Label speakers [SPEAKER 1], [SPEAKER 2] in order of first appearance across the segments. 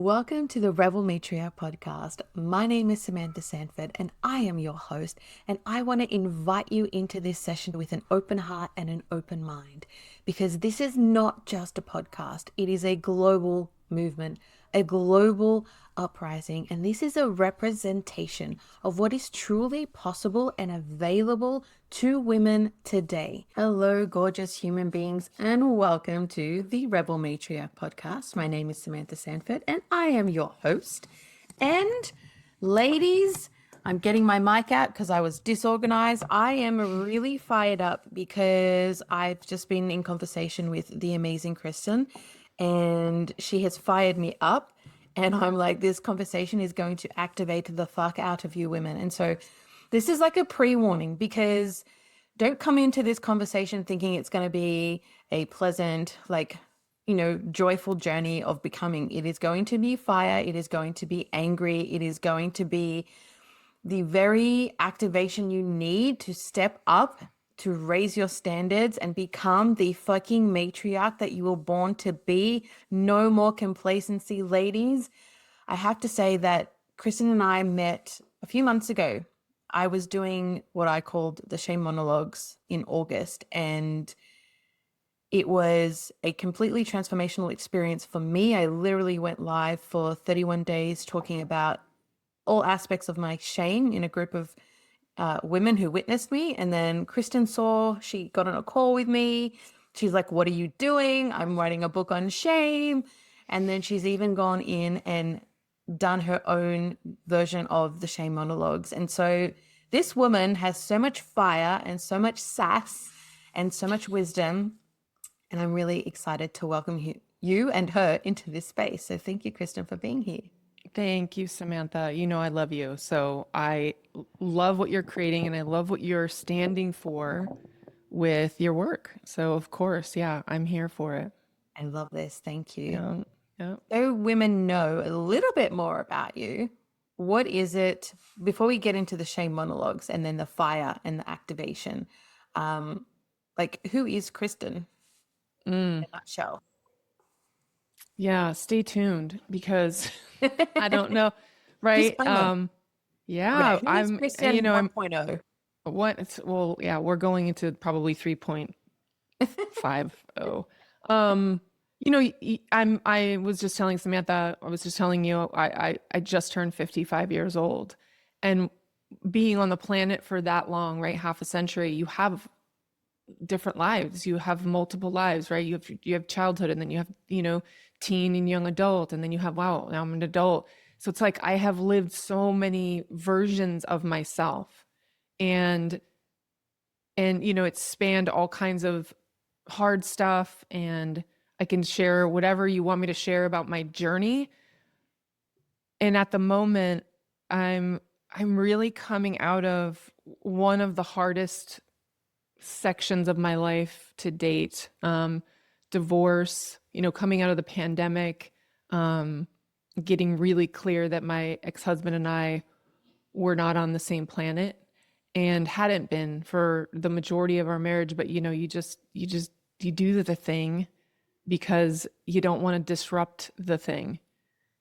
[SPEAKER 1] Welcome to the Rebel Matriarch Podcast. My name is Samantha Sanford and I am your host, and I want to invite you into this session with an open heart and an open mind, because this is not just a podcast. It is a global movement, a global uprising, and this is a representation of what is truly possible and available to women today. Hello, gorgeous human beings, and welcome to the Rebel Matriarch Podcast. My name is Samantha Sanford, and I am your host. And ladies, I'm getting my mic out because I was disorganized. I am really fired up because I've just been in conversation with the amazing Kristen, and she has fired me up. And I'm like, this conversation is going to activate the fuck out of you women. And so this is like a pre-warning, because don't come into this conversation thinking it's going to be a pleasant, joyful journey of becoming. It is going to be fire. It is going to be angry. It is going to be the very activation you need to step up, to raise your standards and become the fucking matriarch that you were born to be. No more complacency, ladies. I have to say that Kristen and I met a few months ago. I was doing what I called the shame monologues in August, and it was a completely transformational experience for me. I literally went live for 31 days talking about all aspects of my shame in a group of women who witnessed me. And then Kristen she got on a call with me. She's like, what are you doing? I'm writing a book on shame. And then she's even gone in and done her own version of the shame monologues. And so this woman has so much fire and so much sass and so much wisdom. And I'm really excited to welcome you and her into this space. So thank you, Kristen, for being here.
[SPEAKER 2] Thank you, Samantha. You know I love you. So I love what you're creating and I love what you're standing for with your work. So of course, yeah, I'm here for it.
[SPEAKER 1] I love this. Thank you.
[SPEAKER 2] Yeah, yeah.
[SPEAKER 1] So women know a little bit more about you. What is it, before we get into the shame monologues and then the fire and the activation, who is Kristen in a nutshell?
[SPEAKER 2] Yeah, stay tuned because I don't know, right? Yeah,
[SPEAKER 1] Okay, who is
[SPEAKER 2] I'm,
[SPEAKER 1] Kristen
[SPEAKER 2] I'm
[SPEAKER 1] 1.0?
[SPEAKER 2] yeah, we're going into probably 3.50. I was just telling Samantha, I was just telling you, I just turned 55 years old, and being on the planet for that long, right? Half a century, you have different lives. You have multiple lives, right? You have childhood, and then you have, teen and young adult, and then you have, wow, now I'm an adult. So it's like I have lived so many versions of myself, and it's spanned all kinds of hard stuff, and I can share whatever you want me to share about my journey. And at the moment, I'm really coming out of one of the hardest sections of my life to date. Divorce, coming out of the pandemic, getting really clear that my ex-husband and I were not on the same planet and hadn't been for the majority of our marriage. But, you do the thing because you don't want to disrupt the thing.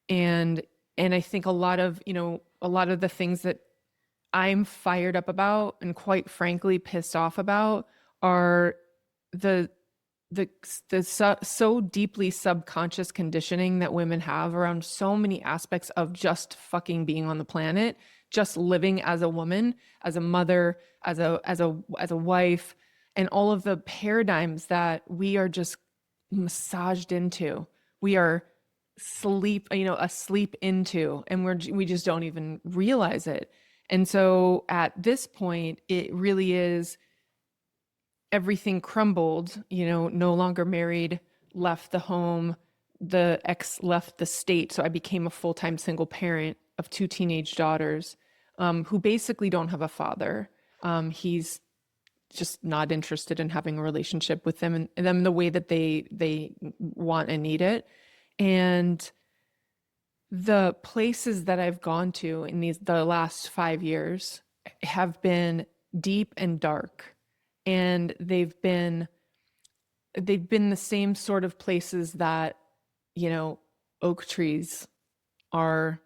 [SPEAKER 2] And I think a lot of the things that I'm fired up about and quite frankly pissed off about are the so deeply subconscious conditioning that women have around so many aspects of just fucking being on the planet, just living as a woman, as a mother, as a wife, and all of the paradigms that we are just massaged into. We are asleep into, and we just don't even realize it. And so at this point, it really is everything crumbled, no longer married, left the home, the ex left the state. So I became a full-time single parent of 2 teenage daughters, who basically don't have a father. He's just not interested in having a relationship with them and them the way that they want and need it. And the places that I've gone to in the last 5 years have been deep and dark, and they've been the same sort of places that oak trees are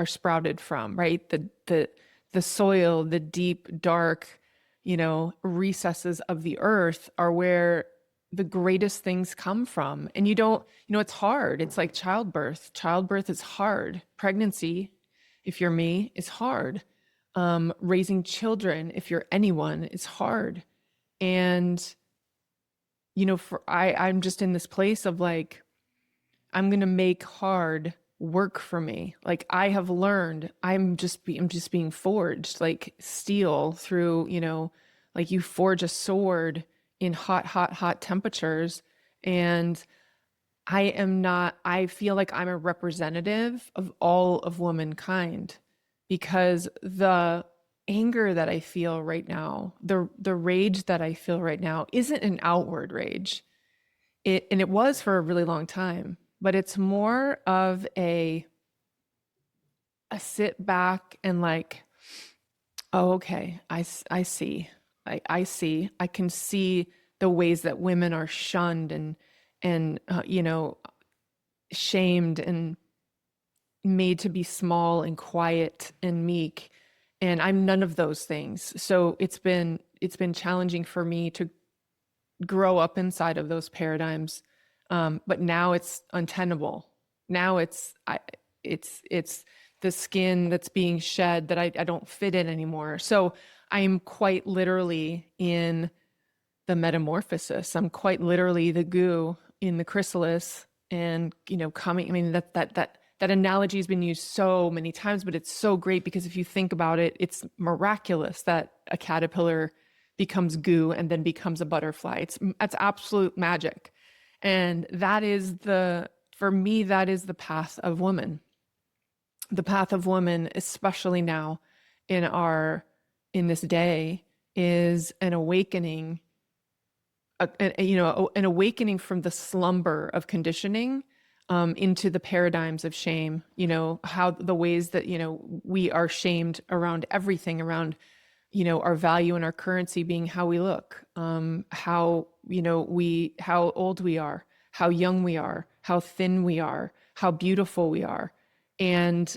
[SPEAKER 2] sprouted from, right? The soil, the deep, dark, recesses of the earth are where the greatest things come from. And it's hard. It's like childbirth. Childbirth is hard. Pregnancy, if you're me, is hard. Raising children, if you're anyone, is hard. And, I'm just in this place of like, I'm going to make hard work for me. Like I have learned, I'm just being forged like steel through, like you forge a sword in hot temperatures. And I feel like I'm a representative of all of womankind, because the anger that I feel right now, the rage that I feel right now isn't an outward rage. And it was for a really long time, but it's more of a sit back and like, oh, okay, I see. I see. I can see the ways that women are shunned and shamed and made to be small and quiet and meek. And I'm none of those things. So it's been challenging for me to grow up inside of those paradigms. But now it's untenable. Now it's the skin that's being shed that I don't fit in anymore. So I'm quite literally in the metamorphosis. I'm quite literally the goo in the chrysalis, and coming. I mean that analogy has been used so many times, but it's so great because if you think about it, it's miraculous that a caterpillar becomes goo and then becomes a butterfly. That's absolute magic. And for me, that is the path of woman. The path of woman, especially now in this day, is an awakening, an awakening from the slumber of conditioning into the paradigms of shame, how the ways that, we are shamed around everything, around, our value and our currency being how we look, how old we are, how young we are, how thin we are, how beautiful we are. And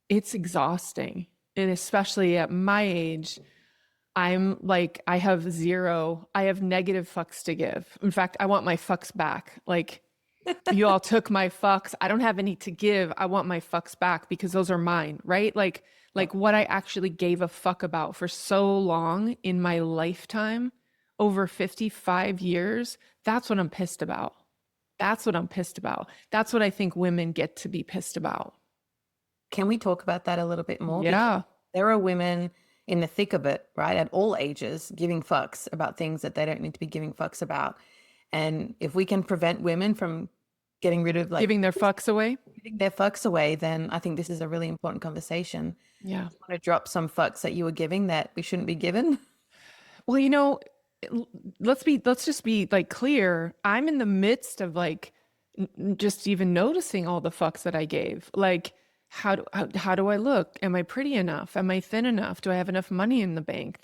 [SPEAKER 2] it's exhausting. And especially at my age, I'm like, I have negative fucks to give. In fact, I want my fucks back. Like, you all took my fucks. I don't have any to give. I want my fucks back because those are mine, right? Like what I actually gave a fuck about for so long in my lifetime, over 55 years, that's what I'm pissed about. That's what I'm pissed about. That's what I think women get to be pissed about.
[SPEAKER 1] Can we talk about that a little bit more?
[SPEAKER 2] Yeah.
[SPEAKER 1] Because there are women in the thick of it, right, at all ages, giving fucks about things that they don't need to be giving fucks about. And if we can prevent women from getting rid of
[SPEAKER 2] giving their fucks away,
[SPEAKER 1] then I think this is a really important conversation.
[SPEAKER 2] Yeah.
[SPEAKER 1] Do you want to drop some fucks that you were giving that we shouldn't be given?
[SPEAKER 2] Well, let's just be like clear. I'm in the midst of like just even noticing all the fucks that I gave. Like, how do I look? Am I pretty enough? Am I thin enough? Do I have enough money in the bank?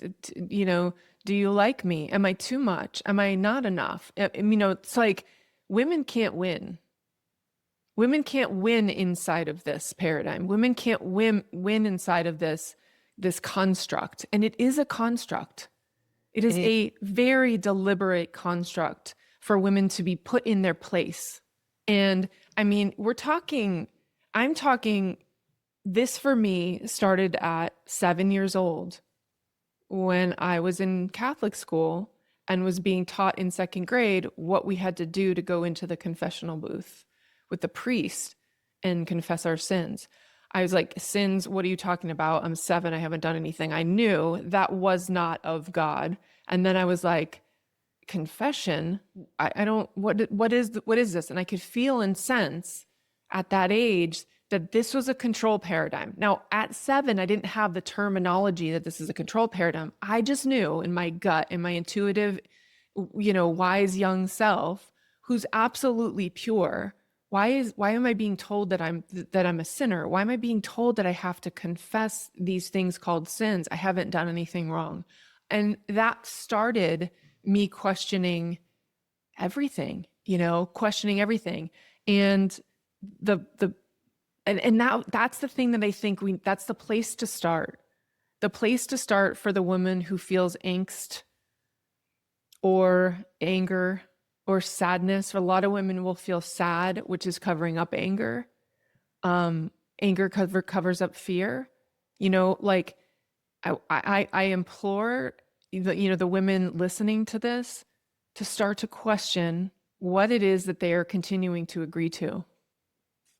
[SPEAKER 2] Do you like me? Am I too much? Am I not enough? It's like women can't win. Women can't win inside of this paradigm. Women can't win inside of this construct. And it is a construct. It is a very deliberate construct for women to be put in their place. And I mean, I'm talking, this for me started at 7 years old when I was in Catholic school and was being taught in second grade what we had to do to go into the confessional booth with the priest and confess our sins. I was like, sins, what are you talking about? I'm 7, I haven't done anything. I knew that was not of God. And then I was like, confession? I don't, what is this? And I could feel and sense at that age that this was a control paradigm. Now, at 7, I didn't have the terminology that this is a control paradigm. I just knew in my gut, in my intuitive, wise young self, who's absolutely pure. Why am I being told that I'm a sinner? Why am I being told that I have to confess these things called sins? I haven't done anything wrong. And that started me questioning everything. And the and now that's the thing that I think that's the place to start. The place to start for the woman who feels angst or anger or sadness. A lot of women will feel sad, which is covering up anger. Anger covers up fear. Like I implore the women listening to this to start to question what it is that they are continuing to agree to.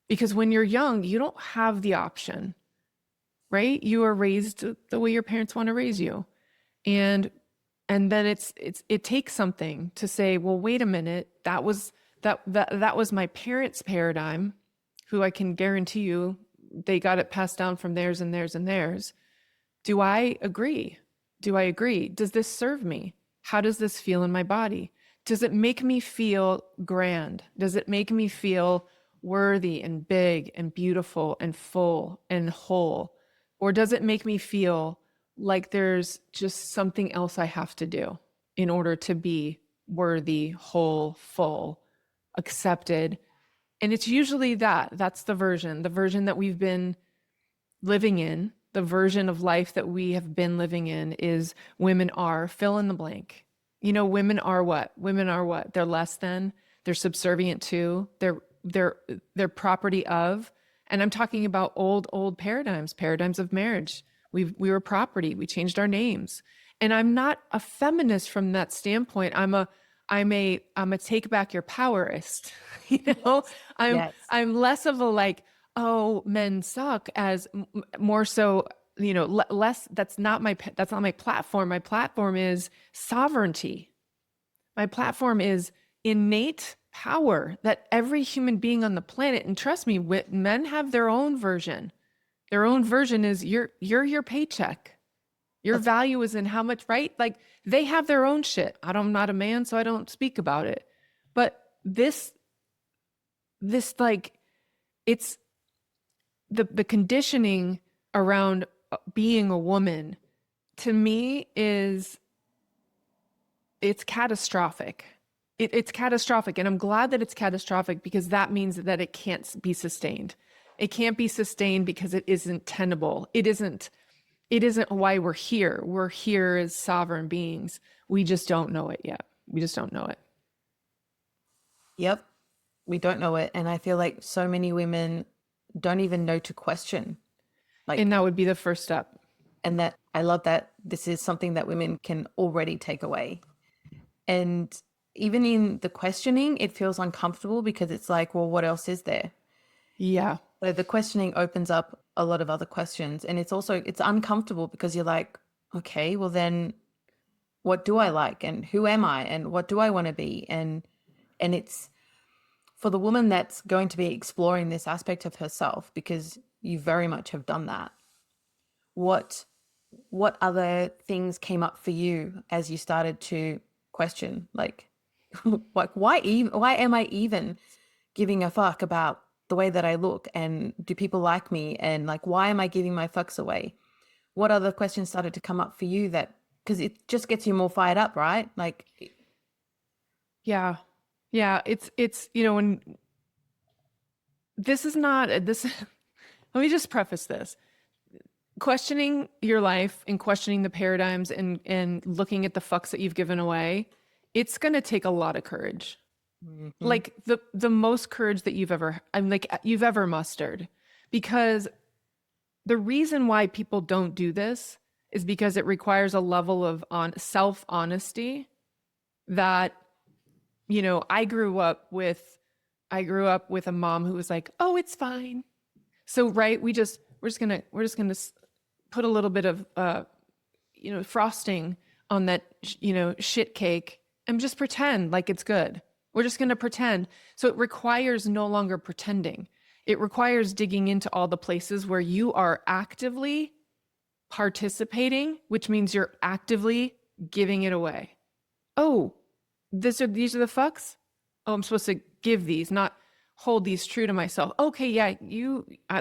[SPEAKER 2] Because when you're young, you don't have the option, right? You are raised the way your parents want to raise you. And then it takes something to say, well, wait a minute, that was my parents' paradigm, who I can guarantee you they got it passed down from theirs and theirs and theirs. Do I agree? Does this serve me? How does this feel in my body? Does it make me feel grand? Does it make me feel worthy and big and beautiful and full and whole? Or does it make me feel like there's just something else I have to do in order to be worthy, whole, full, accepted? And it's usually that's the version that we've been living in. The version of life that we have been living in is women are, fill in the blank. Women are what? They're less than, they're subservient to, they're property of. And I'm talking about old paradigms of marriage. We were property. We changed our names. And I'm not a feminist from that standpoint. I'm a take back your powerist.
[SPEAKER 1] Yes.
[SPEAKER 2] I'm less of a like, oh, men suck, as more so, less. That's not my platform. My platform is sovereignty. My platform is innate power that every human being on the planet, and trust me, men have their own version. Their own version is you're your paycheck. Your value is in how much, right? Like they have their own shit. I'm not a man, so I don't speak about it. But this like, it's the conditioning around being a woman, to me, it's catastrophic. It's catastrophic. And I'm glad that it's catastrophic, because that means that it can't be sustained. It can't be sustained because it isn't tenable. It isn't why we're here. We're here as sovereign beings. We just don't know it yet. We just don't know it.
[SPEAKER 1] Yep. We don't know it. And I feel like so many women don't even know to question.
[SPEAKER 2] And that would be the first step.
[SPEAKER 1] And that I love that this is something that women can already take away. And even in the questioning, it feels uncomfortable, because it's like, well, what else is there?
[SPEAKER 2] Yeah.
[SPEAKER 1] So the questioning opens up a lot of other questions. And it's uncomfortable, because you're like, okay, well then what do I like, and who am I, and what do I want to be? And it's for the woman that's going to be exploring this aspect of herself, because you very much have done that. What other things came up for you as you started to question, like why am I even giving a fuck about the way that I look, and do people like me, and like why am I giving my fucks away? What other questions started to come up for you, that because it just gets you more fired up, right? Like
[SPEAKER 2] yeah, it's when this is not this let me just preface this. Questioning your life and questioning the paradigms and looking at the fucks that you've given away, it's going to take a lot of courage. Mm-hmm. Like the most courage that you've ever mustered. Because the reason why people don't do this is because it requires a level of self-honesty that, I grew up with a mom who was like, oh, it's fine. So, right. We're just going to put a little bit of, frosting on that, shit cake, and just pretend like it's good. We're just going to pretend. So it requires no longer pretending. It requires digging into all the places where you are actively participating, which means you're actively giving it away. Oh, these are the fucks? Oh, I'm supposed to give these, not hold these true to myself. Okay, yeah,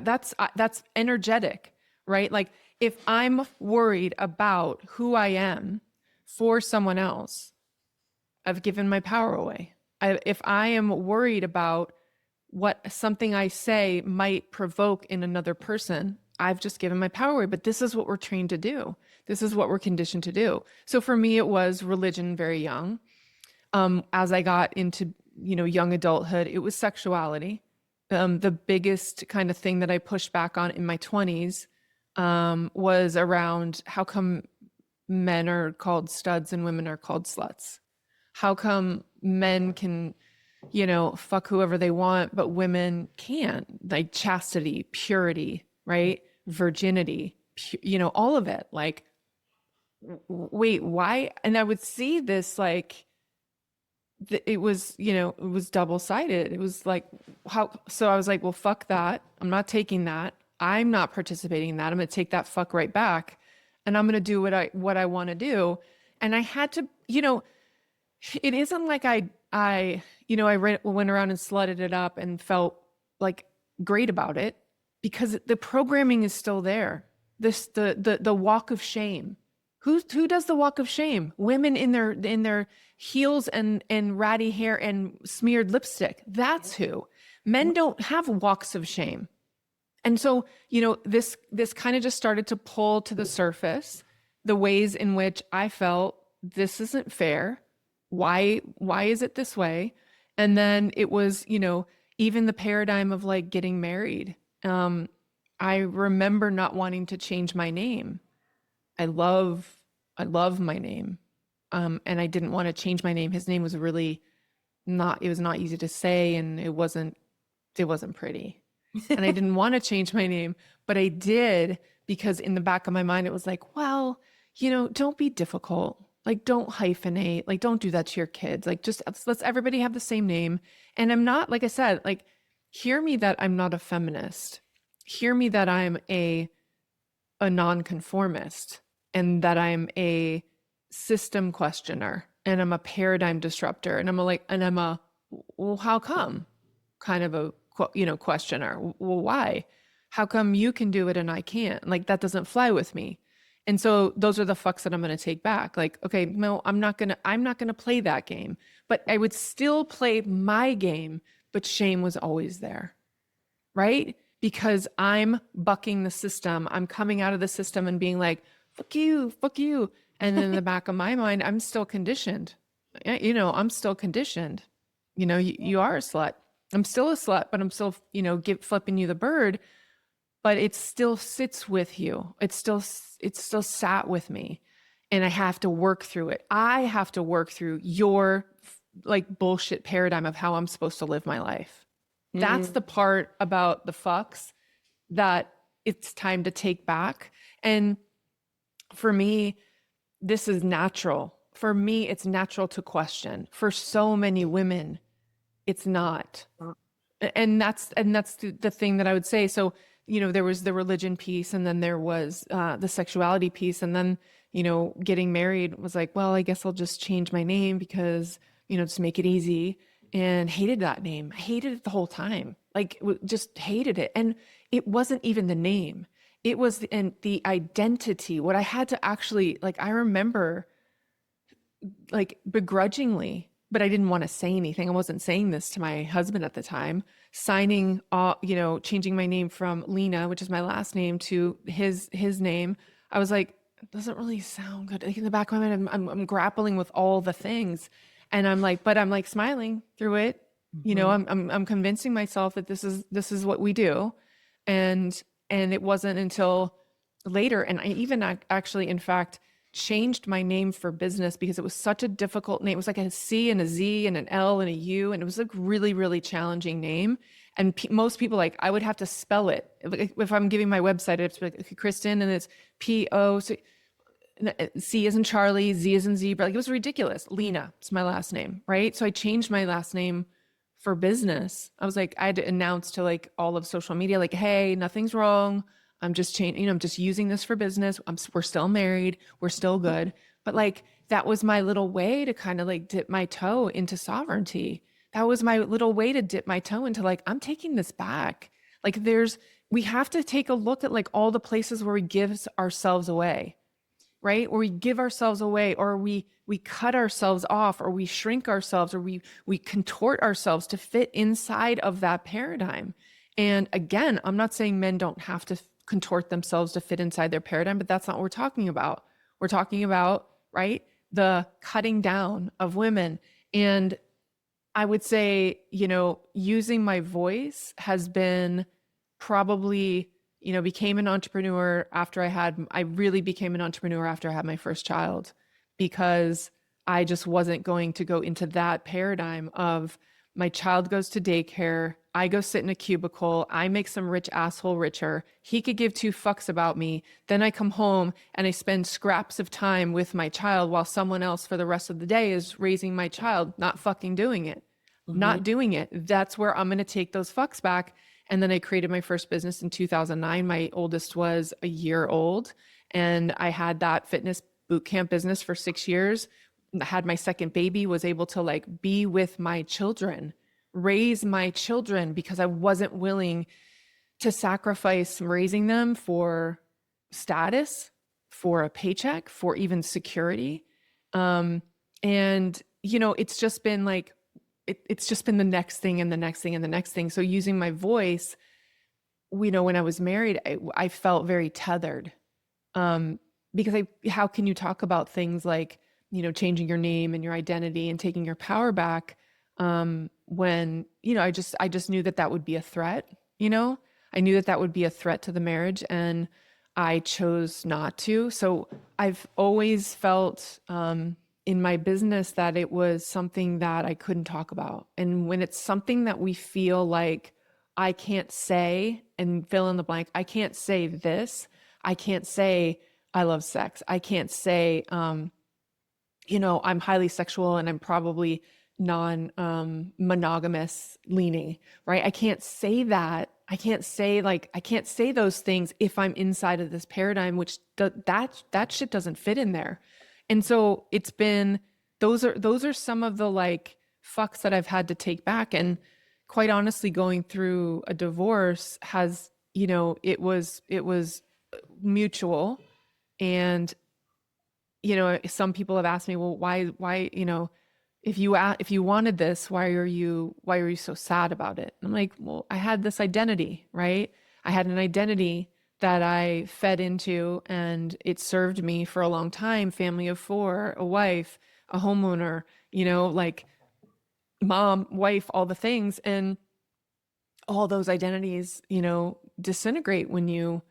[SPEAKER 2] that's energetic, right? Like if I'm worried about who I am for someone else, I've given my power away. If I am worried about what something I say might provoke in another person, I've just given my power away. But this is what we're trained to do. This is what we're conditioned to do. So for me, it was religion very young. As I got into, young adulthood, it was sexuality. The biggest kind of thing that I pushed back on in my 20s was around how come men are called studs and women are called sluts? How come men can, fuck whoever they want, but women can't? Like chastity, purity, right? Virginity, all of it. Like, wait, why? And I would see this like, it was, it was double-sided. It was like, how? So I was like, well, fuck that. I'm not taking that. I'm not participating in that. I'm going to take that fuck right back, and I'm going to do what I want to do. And I had to, it isn't like I went around and slutted it up and felt like great about it, because the programming is still there. The walk of shame. Who does the walk of shame? Women in their heels and ratty hair and smeared lipstick. That's who. Men don't have walks of shame. And so, this kind of just started to pull to the surface the ways in which I felt this isn't fair. Why is it this way? And then it was, even the paradigm of like getting married. I remember not wanting to change my name. I love my name. And I didn't want to change my name. His name was really it was not easy to say, and it wasn't pretty. And I didn't want to change my name, but I did, because in the back of my mind, it was like, well, don't be difficult. Like, don't hyphenate. Like, don't do that to your kids. Like, just let's everybody have the same name. And I'm not, like I said, like, hear me that I'm not a feminist. Hear me that I'm a nonconformist, and that I'm a system questioner, and I'm a paradigm disruptor, and I'm a well, how come kind of a questioner. Well, why? How come you can do it and I can't? Like, that doesn't fly with me. And so those are the fucks that I'm going to take back. Like, okay, no, I'm not going to play that game, but I would still play my game, but shame was always there. Right? Because I'm bucking the system. I'm coming out of the system and being like, fuck you. And then in the back of my mind, I'm still conditioned. I'm still conditioned. You are a slut. I'm still a slut, but I'm still, flipping you the bird, but it still sits with you. It's still sat with me, and I have to work through it. I have to work through your like bullshit paradigm of how I'm supposed to live my life. That's the part about the fucks that it's time to take back. And for me, this is natural. For me, it's natural to question. For so many women, it's not. And that's the thing that I would say. So, there was the religion piece, and then there was the sexuality piece. And then, getting married was like, well, I guess I'll just change my name because, just make it easy. And hated that name. I hated it the whole time. Like, just hated it. And it wasn't even the name. It was the identity. What I had to actually, like, I remember, like, begrudgingly, but I didn't want to say anything. I wasn't saying this to my husband at the time, signing, changing my name from Lena, which is my last name, to his name. I was like, it doesn't really sound good. Like, in the back of my mind, I'm grappling with all the things, and I'm like smiling through it. I'm convincing myself that this is what we do. And it wasn't until later. And I even actually, in fact, changed my name for business because it was such a difficult name. It was like a C and a Z and an L and a U. And it was a really, really challenging name. And most people, like, I would have to spell it. If I'm giving my website, it's like, okay, Kristen, and it's P-O, C as in Charlie, Z as in zebra. Like, it was ridiculous. Lena, it's my last name, right? So I changed my last name for business. I was like, I had to announce to like all of social media, like, hey, nothing's wrong. I'm just changing, I'm just using this for business. We're still married. We're still good. But like, that was my little way to kind of like dip my toe into sovereignty. That was my little way to dip my toe into like, I'm taking this back. Like, we have to take a look at like all the places where we give ourselves away. right? Or we give ourselves away, or we cut ourselves off, or we shrink ourselves, or we contort ourselves to fit inside of that paradigm. And again, I'm not saying men don't have to contort themselves to fit inside their paradigm, but that's not what we're talking about. We're talking about, right, the cutting down of women. And I would say, using my voice has been probably, became an entrepreneur after I really became an entrepreneur after I had my first child, because I just wasn't going to go into that paradigm of my child goes to daycare, I go sit in a cubicle, I make some rich asshole richer, he could give two fucks about me, then I come home and I spend scraps of time with my child while someone else for the rest of the day is raising my child, not fucking doing it. Not doing it. That's where I'm going to take those fucks back. And then I created my first business in 2009. My oldest was a year old, and I had that fitness boot camp business for 6 years. I had my second baby, was able to be with my children, raise my children, because I wasn't willing to sacrifice raising them for status, for a paycheck, for even security. And it's just been it's just been the next thing and the next thing and the next thing. So using my voice, when I was married, I felt very tethered, because how can you talk about things like, changing your name and your identity and taking your power back, when, I just knew that would be a threat. I knew that would be a threat to the marriage, and I chose not to. So I've always felt, in my business, that it was something that I couldn't talk about. And when it's something that we feel like I can't say, and fill in the blank, I can't say this, I can't say I love sex, I can't say, I'm highly sexual and I'm probably non-monogamous leaning, right? I can't say that. I can't say those things if I'm inside of this paradigm, which that shit doesn't fit in there. And so it's been, those are some of the fucks that I've had to take back. And quite honestly, going through a divorce has, it was mutual. And, some people have asked me, well, why, if you wanted this, why are you so sad about it? And I'm like, well, I had this identity, right? I had an identity that I fed into, and it served me for a long time. Family of 4, a wife, a homeowner, mom, wife, all the things. And all those identities, disintegrate and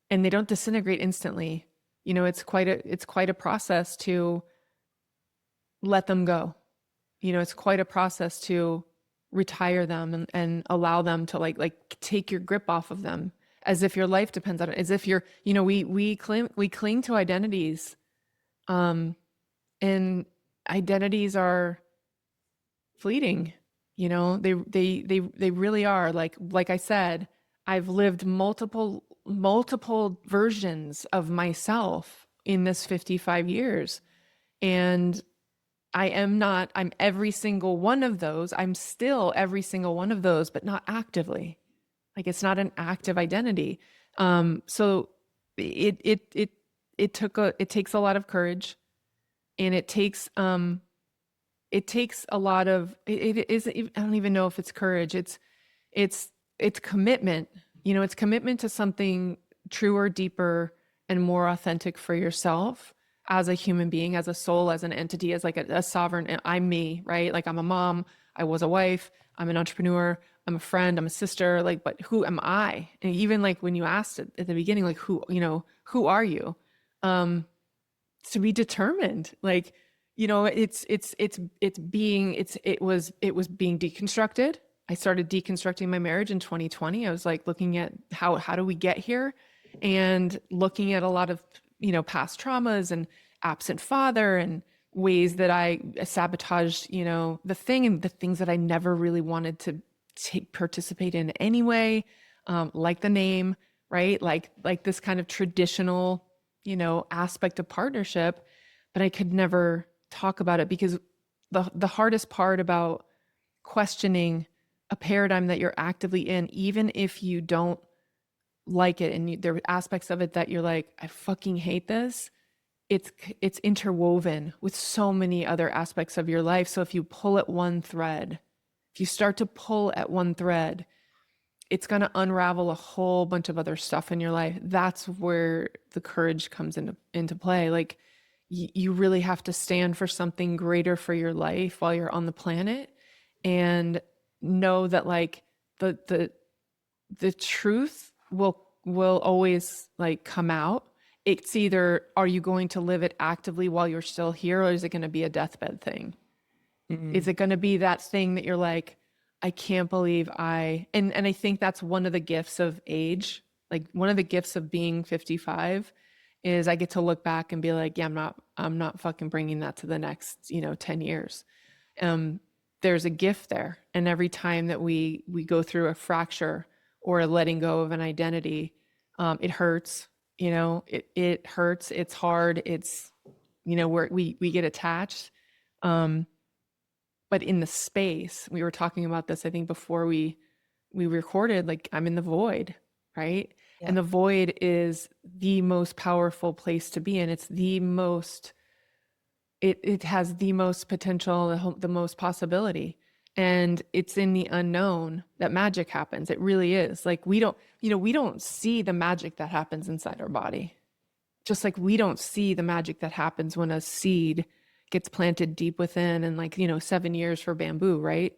[SPEAKER 2] they don't disintegrate instantly. It's quite a process to let them go. It's quite a process to retire them and allow them to take your grip off of them, as if your life depends on it, as if you're, we cling to identities, and identities are fleeting. They really are. Like I said, I've lived multiple versions of myself in this 55 years, and I'm every single one of those. I'm still every single one of those, but not actively. It's not an active identity. So it takes a lot of courage, and it takes a lot of, it is, I don't even know if it's courage. It's commitment, it's commitment to something truer, deeper, and more authentic for yourself as a human being, as a soul, as an entity, as a sovereign. I'm me, right? I'm a mom, I was a wife, I'm an entrepreneur, I'm a friend, I'm a sister, but who am I? And even when you asked it at the beginning, who are you? To be determined, it was being deconstructed. I started deconstructing my marriage in 2020. I was looking at how do we get here, and looking at a lot of, past traumas and absent father and ways that I sabotaged, the thing, and the things that I never really wanted to participate in anyway, like the name, right? Like this kind of traditional, aspect of partnership, but I could never talk about it, because the hardest part about questioning a paradigm that you're actively in, even if you don't like it, and there are aspects of it that you're like, I fucking hate this, it's interwoven with so many other aspects of your life. So if you pull at one thread, if you start to pull at one thread, it's going to unravel a whole bunch of other stuff in your life. That's where the courage comes into play. Like you really have to stand for something greater for your life while you're on the planet, and know that like the truth will always like come out. It's either, are you going to live it actively while you're still here, or is it going to be a deathbed thing? Is it going to be that thing that you're like, I can't believe and I think that's one of the gifts of age. Like one of the gifts of being 55 is I get to look back and be like, yeah, I'm not fucking bringing that to the next, 10 years. There's a gift there. And every time that we go through a fracture or a letting go of an identity, it hurts, it hurts. It's hard. It's, we get attached. But in the space, we were talking about this, I think before we recorded, like I'm in the void, right? Yeah. And the void is the most powerful place to be in. It's the most, it has the most potential, the most possibility. And it's in the unknown that magic happens. It really is. Like we don't see the magic that happens inside our body. Just like we don't see the magic that happens when a seed gets planted deep within, and 7 years for bamboo, right?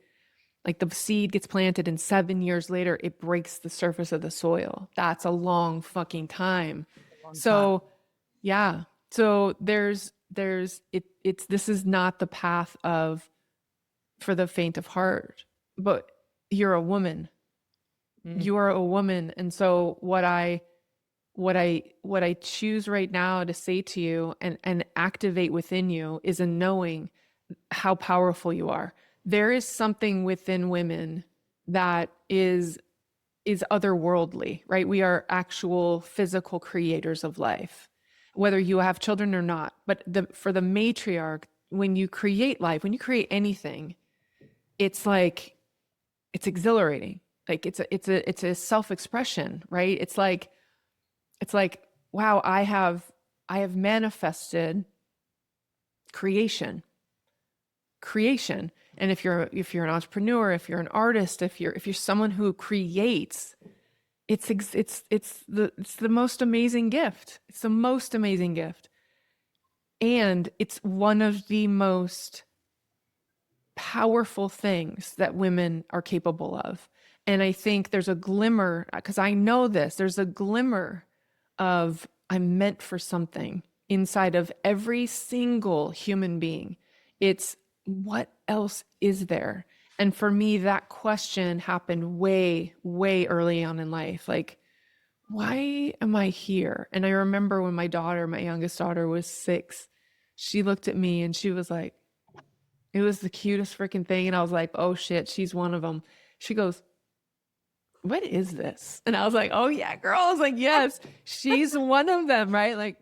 [SPEAKER 2] Like the seed gets planted and 7 years later, it breaks the surface of the soil. That's a long fucking time. Yeah. So this is not the path for the faint of heart, but you're a woman. You are a woman. And so what I choose right now to say to you and activate within you is a knowing how powerful you are. There is something within women that is otherworldly, right? We are actual physical creators of life, whether you have children or not. But for the matriarch, when you create life, when you create anything, it's like, it's exhilarating. Like it's a self-expression, right? It's like, wow, I have manifested creation. And if you're an entrepreneur, if you're an artist, if you're someone who creates, it's the most amazing gift. It's the most amazing gift. And it's one of the most powerful things that women are capable of. And I think there's a glimmer, because I know this, there's a glimmer of I'm meant for something inside of every single human being. It's what else is there? And for me, that question happened way, way early on in life. Like, why am I here? And I remember when my youngest daughter was 6, she looked at me and she was like, it was the cutest freaking thing. And I was like, oh shit, she's one of them. She goes, what is this? And I was like, oh yeah, girl. I was like, yes, she's one of them, right? Like,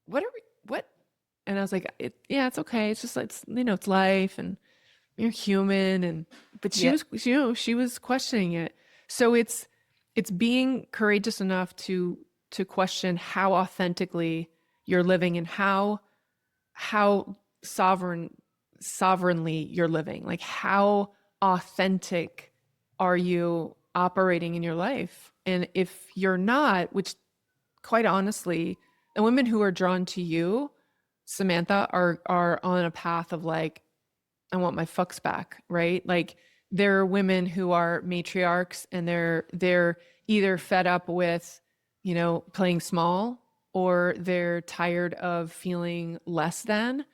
[SPEAKER 2] what? And I was like, it's okay. It's just like, it's life and you're human. But she was questioning it. So it's being courageous enough to question how authentically you're living and how sovereignly you're living. Like how authentic are you operating in your life? And if you're not, which quite honestly, the women who are drawn to you, Samantha, are on a path of like, I want my fucks back, right? Like there are women who are matriarchs and they're either fed up with, playing small, or they're tired of feeling less than.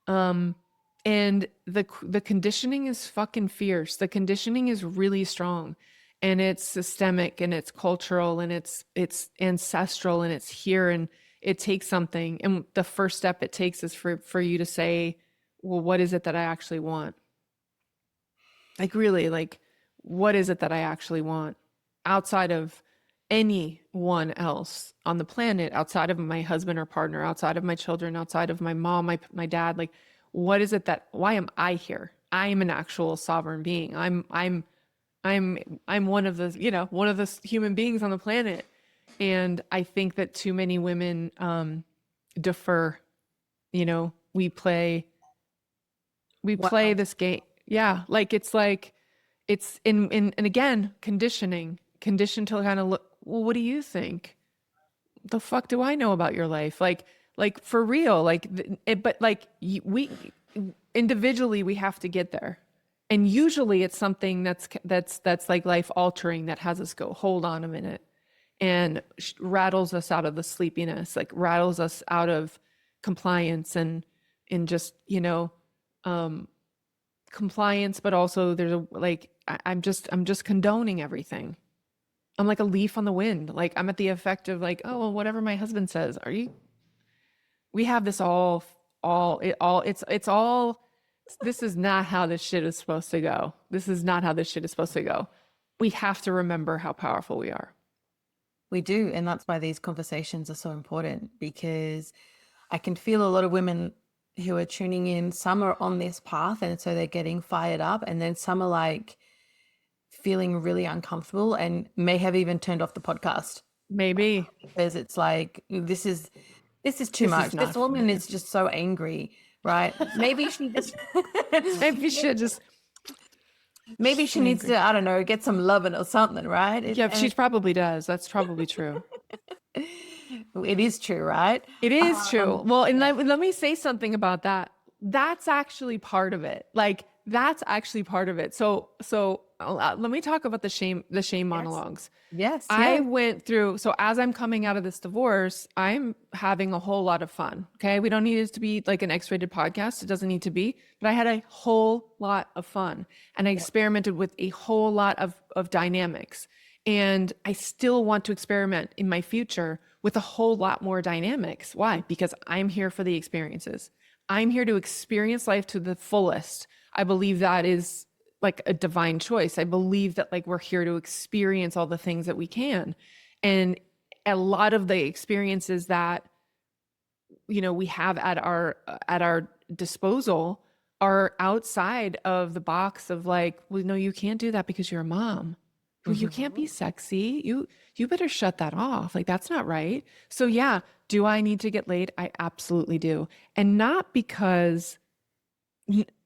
[SPEAKER 2] And the conditioning is fucking fierce. The conditioning is really strong, and it's systemic, and it's cultural, and it's ancestral, and it's here, and it takes something. And the first step it takes is for you to say, well, what is it that I actually want? Like really, like, what is it that I actually want outside of anyone else on the planet, outside of my husband or partner, outside of my children, outside of my mom, my dad? Like, what is it why am I here? I am an actual sovereign being. I'm one of the, one of the human beings on the planet. And I think that too many women defer. You know, we play
[SPEAKER 1] Wow.
[SPEAKER 2] this game. Yeah. It's and again, conditioned to kind of look, well, what do you think? The fuck do I know about your life? Like for real, but like we individually, we have to get there. And usually it's something that's like life altering that has us go, hold on a minute, and rattles us out of the sleepiness, like rattles us out of compliance and just, compliance, but also there's a like I'm just condoning everything. I'm like a leaf on the wind. Like I'm at the effect of like, oh, well, whatever my husband says. We have this it's all, this is not how this shit is supposed to go. This is not how this shit is supposed to go. We have to remember how powerful we are.
[SPEAKER 1] We do. And that's why these conversations are so important, because I can feel a lot of women who are tuning in. Some are on this path, and so they're getting fired up. And then some are like feeling really uncomfortable and may have even turned off the podcast.
[SPEAKER 2] Maybe.
[SPEAKER 1] Because it's like, this is too much. This woman is just so angry, right? Maybe she just maybe she needs to, I don't know, get some loving or something, right?
[SPEAKER 2] Yeah, she probably does. That's probably true.
[SPEAKER 1] It is true, right?
[SPEAKER 2] It is true. Well, and let me say something about that. That's actually part of it. Like that's actually part of it. So let me talk about the shame monologues.
[SPEAKER 1] Yes.
[SPEAKER 2] I went through, so as I'm coming out of this divorce, I'm having a whole lot of fun. Okay. We don't need it to be like an X-rated podcast. It doesn't need to be, but I had a whole lot of fun, and I experimented with a whole lot of dynamics. And I still want to experiment in my future with a whole lot more dynamics. Why? Because I'm here for the experiences. I'm here to experience life to the fullest. I believe that is like a divine choice. I believe that like we're here to experience all the things that we can. And a lot of the experiences that, we have at our disposal are outside of the box of like, well, no, you can't do that because you're a mom. Well, you can't be sexy. You better shut that off. Like, that's not right. So yeah, do I need to get laid? I absolutely do. And not because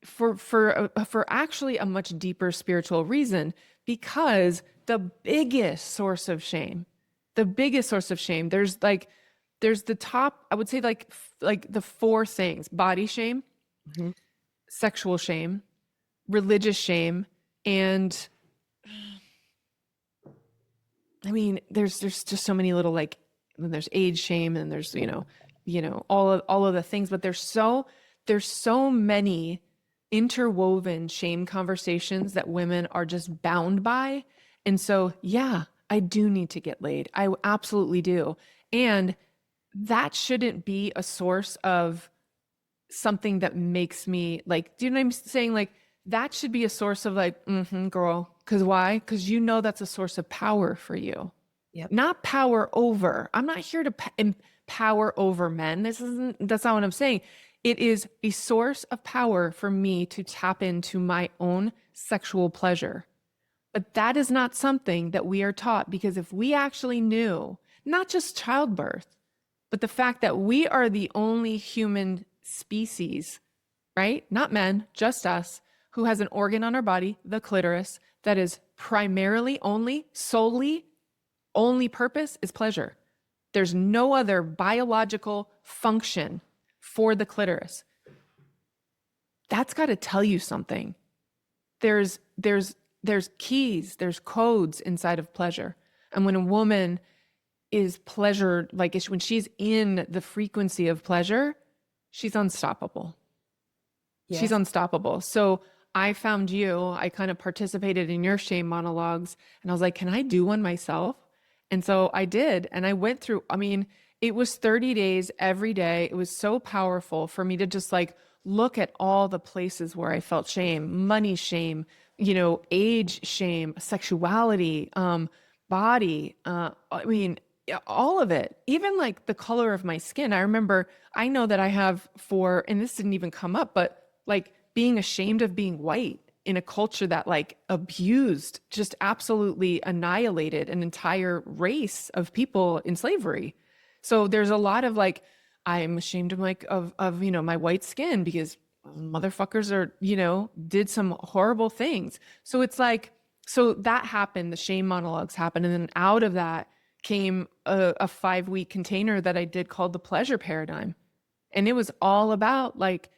[SPEAKER 2] for actually a much deeper spiritual reason, because the biggest source of shame, there's the top, I would say like the four things: body shame, sexual shame, religious shame, and I mean, there's just so many little like, and there's age shame, and there's, all of the things, but there's so many interwoven shame conversations that women are just bound by. And so, yeah, I do need to get laid. I absolutely do. And that shouldn't be a source of something that makes me like, do you know what I'm saying? Like that should be a source of like, girl. Cause why? Cause that's a source of power for you.
[SPEAKER 1] Yep.
[SPEAKER 2] Not power over. I'm not here to empower over men. That's not what I'm saying. It is a source of power for me to tap into my own sexual pleasure. But that is not something that we are taught, because if we actually knew, not just childbirth, but the fact that we are the only human species, right? Not men, just us, who has an organ on our body, the clitoris, that is primarily only purpose is pleasure. There's no other biological function for the clitoris. That's got to tell you something. There's keys, there's codes inside of pleasure. And when a woman is pleasured, like when she's in the frequency of pleasure, she's unstoppable. Yes. She's unstoppable. So I found I kind of participated in your shame monologues, and I was like, can I do one myself? And so I did. And I went through, it was 30 days every day. It was so powerful for me to just like look at all the places where I felt shame: money shame, age shame, sexuality, body. All of it, even like the color of my skin. I know that I have and this didn't even come up, but like being ashamed of being white in a culture that like abused, just absolutely annihilated an entire race of people in slavery. So there's a lot of like, I'm ashamed of my white skin because motherfuckers are, did some horrible things. So it's like, so that happened, the shame monologues happened. And then out of that came a 5-week container that I did called the pleasure paradigm. And it was all about like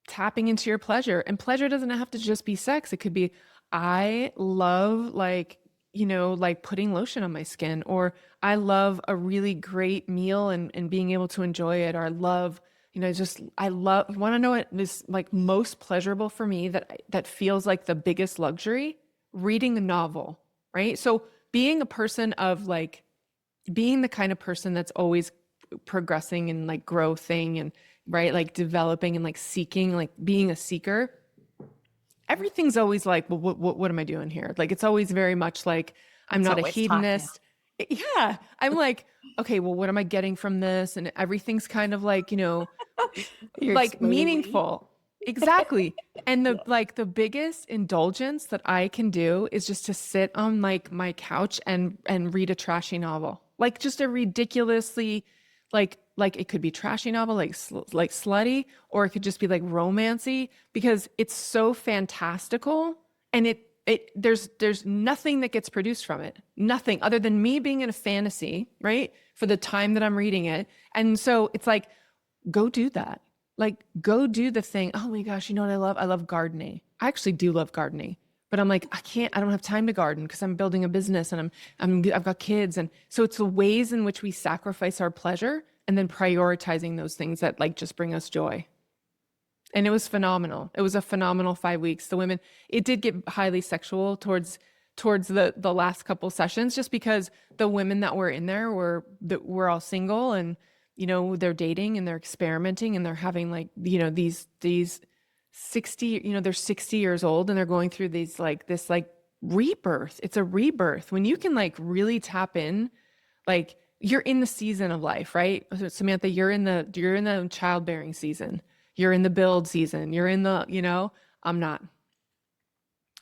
[SPEAKER 2] tapping into your pleasure. And pleasure doesn't have to just be sex. It could be, I love like, like putting lotion on my skin, or I love a really great meal and being able to enjoy it. Or I love, you want to know what is like most pleasurable for me that feels like the biggest luxury? Reading a novel, right? So being a person of like, being the kind of person that's always progressing and like growing and right, like developing and like seeking, like being a seeker, everything's always like, well, what am I doing here? Like, it's always very much like, I'm
[SPEAKER 1] It's
[SPEAKER 2] not a
[SPEAKER 1] always time.
[SPEAKER 2] hedonist. Yeah. I'm like, okay, well, what am I getting from this? And everything's kind of like,
[SPEAKER 1] You're
[SPEAKER 2] like
[SPEAKER 1] explaining me.
[SPEAKER 2] meaningful. Exactly. And the biggest indulgence that I can do is just to sit on like my couch and read a trashy novel. Like just a ridiculously like it could be trashy novel, like slutty, or it could just be like romancy, because it's so fantastical, and there's nothing that gets produced from it, nothing other than me being in a fantasy, right? For the time that I'm reading it. And so it's like, go do that. Like, go do the thing. Oh my gosh, you know what I love? I love gardening. I actually do love gardening, but I'm like, I don't have time to garden because I'm building a business and I've got kids. And so it's the ways in which we sacrifice our pleasure and then prioritizing those things that like just bring us joy. And it was phenomenal. It was a phenomenal 5 weeks. The women, it did get highly sexual towards the last couple sessions, just because the women that were in there were all single, and they're dating and they're experimenting and they're having like, these 60, they're 60 years old and they're going through this like rebirth. It's a rebirth when you can like really tap in, like you're in the season of life, right? Samantha, you're in the childbearing season. You're in the build season. You're in the, I'm not.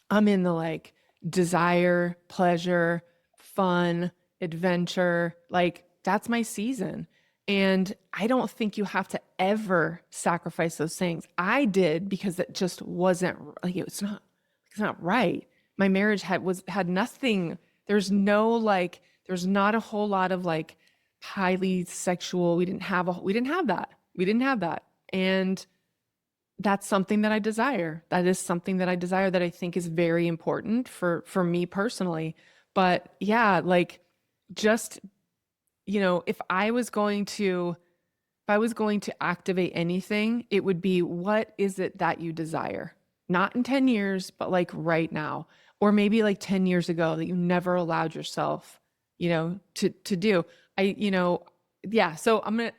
[SPEAKER 2] I'm in the like desire, pleasure, fun, adventure. Like that's my season. And I don't think you have to ever sacrifice those things. I did because it just wasn't like, it's not right. My marriage had nothing. There's not a whole lot of like highly sexual. We didn't have that. And that's something that I desire. That is something that I desire, that I think is very important for me personally. But yeah, like just, if I was going to activate anything, it would be, what is it that you desire? Not in 10 years, but like right now, or maybe like 10 years ago that you never allowed yourself, to do. Yeah. So I'm going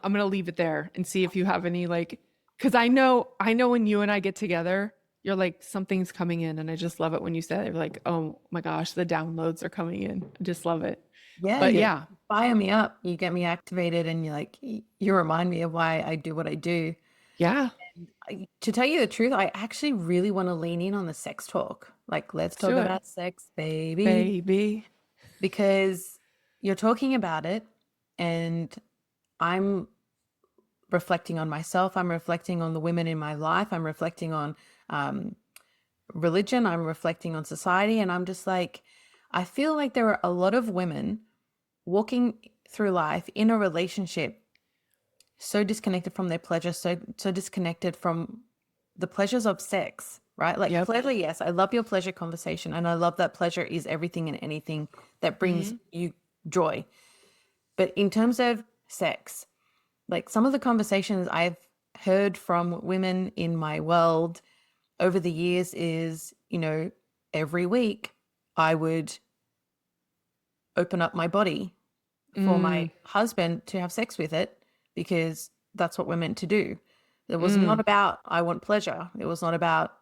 [SPEAKER 2] to leave it there and see if you have any like, cause I know when you and I get together, you're like, something's coming in. And I just love it when you say it. You're like, oh my gosh, the downloads are coming in. I just love it.
[SPEAKER 1] Yeah,
[SPEAKER 2] But
[SPEAKER 1] you
[SPEAKER 2] yeah.
[SPEAKER 1] fire me up. You get me activated, and you remind me of why I do what I do.
[SPEAKER 2] Yeah.
[SPEAKER 1] To tell you the truth, I actually really want to lean in on the sex talk. Like, let's talk
[SPEAKER 2] Do it,
[SPEAKER 1] about sex, baby.
[SPEAKER 2] baby.
[SPEAKER 1] Because you're talking about it, and I'm reflecting on myself. I'm reflecting on the women in my life. I'm reflecting on religion. I'm reflecting on society. And I'm just like, I feel like there are a lot of women walking through life in a relationship so disconnected from their pleasure, so disconnected from the pleasures of sex, right? Like,
[SPEAKER 2] Yep.
[SPEAKER 1] pleasure, yes, I love your pleasure conversation, and I love that pleasure is everything and anything that brings you joy. But in terms of sex, like some of the conversations I've heard from women in my world over the years is, every week I would open up my body for my husband to have sex with it, because that's what we're meant to do. It was not about, I want pleasure. It was not about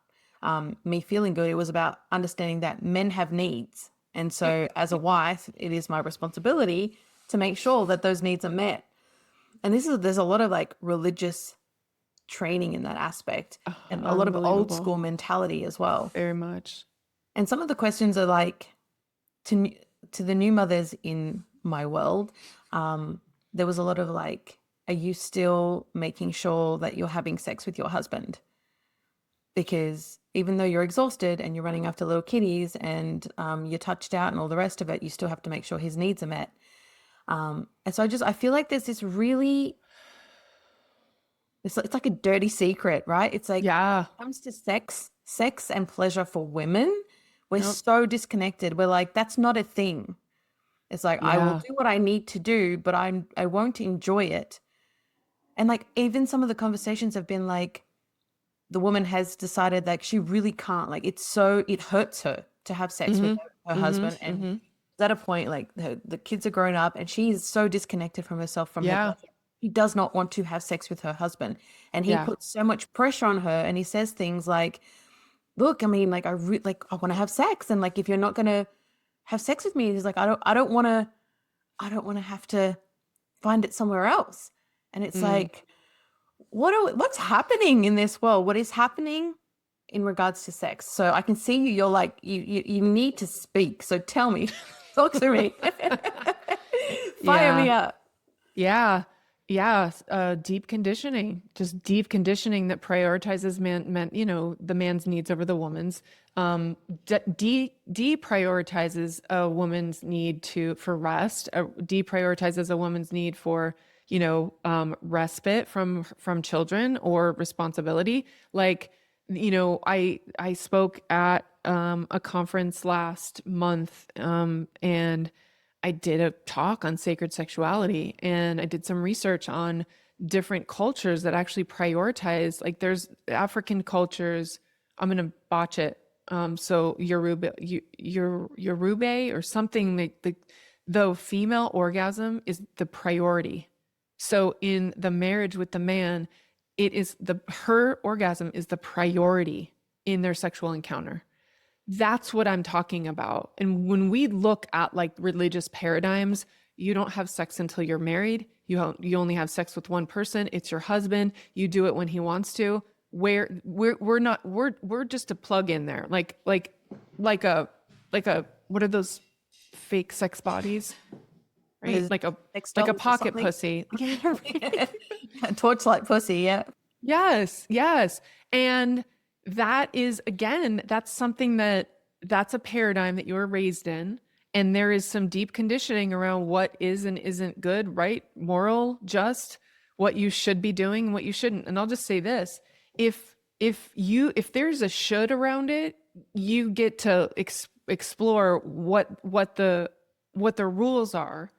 [SPEAKER 1] me feeling good. It was about understanding that men have needs. And so as a wife, it is my responsibility to make sure that those needs are met. And there's a lot of like religious training in that aspect, and a lot of old school mentality as well.
[SPEAKER 2] Very much.
[SPEAKER 1] And some of the questions are like, to the new mothers in my world, there was a lot of like, are you still making sure that you're having sex with your husband? Because even though you're exhausted and you're running after little kitties and you're touched out and all the rest of it, you still have to make sure his needs are met. And so I feel like there's this really, it's like a dirty secret, right? It's like,
[SPEAKER 2] Yeah.
[SPEAKER 1] when it comes to sex and pleasure for women, we're
[SPEAKER 2] Yep.
[SPEAKER 1] so disconnected. We're like, that's not a thing. It's like, I will
[SPEAKER 2] Yeah.
[SPEAKER 1] do what I need to do, but I won't enjoy it. And like, even some of the conversations have been like, the woman has decided like she really can't, like it hurts her to have sex with her husband. And at a point, like the kids are grown up and she is so disconnected from herself, from her
[SPEAKER 2] Yeah.
[SPEAKER 1] pleasure. She does not want to have sex with her husband. And he
[SPEAKER 2] Yeah.
[SPEAKER 1] puts so much pressure on her, and he says things like, look, I mean, like, I want to have sex. And like, if you're not going to have sex with me, he's like, I don't want to have to find it somewhere else. And it's like, what's happening in this world? What is happening in regards to sex? So I can see you're like, you need to speak. So tell me, talk to me. Fire me up.
[SPEAKER 2] Yeah. Yeah. Deep conditioning, just deep conditioning that prioritizes the man's needs over the woman's. Deprioritizes a woman's need for rest, deprioritizes a woman's need for, respite from children or responsibility. Like, I spoke at, a conference last month, and I did a talk on sacred sexuality, and I did some research on different cultures that actually prioritize, like there's African cultures, I'm going to botch it. So Yoruba, or something, like the female orgasm is the priority. So in the marriage with the man, her orgasm is the priority in their sexual encounter. That's what I'm talking about. And when we look at like religious paradigms, you don't have sex until you're married. You only have sex with one person. It's your husband. You do it when he wants to. We're just a plug in there. Like a what are those fake sex bodies? Right? Like a pocket pussy.
[SPEAKER 1] Torchlight pussy, yeah.
[SPEAKER 2] Yes, yes. And that is, again, that's something that's a paradigm that you were raised in. And there is some deep conditioning around what is and isn't good, right? Moral, just, what you should be doing and what you shouldn't. And I'll just say this, if there's a should around it, you get to explore what the rules are.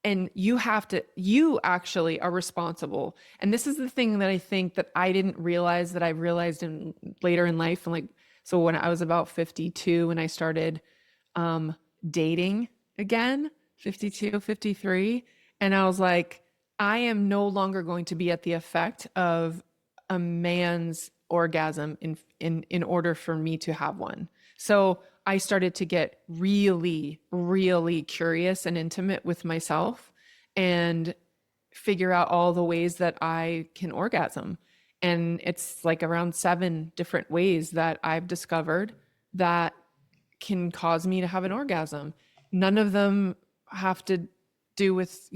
[SPEAKER 2] And you actually are responsible. And this is the thing that I think that I didn't realize, that I realized later in life. And like, so when I was about 52, when I started dating again, 52, 53, and I was like, I am no longer going to be at the effect of a man's orgasm in order for me to have one. So I started to get really, really curious and intimate with myself and figure out all the ways that I can orgasm. And it's like around 7 different ways that I've discovered that can cause me to have an orgasm. None of them have to do with,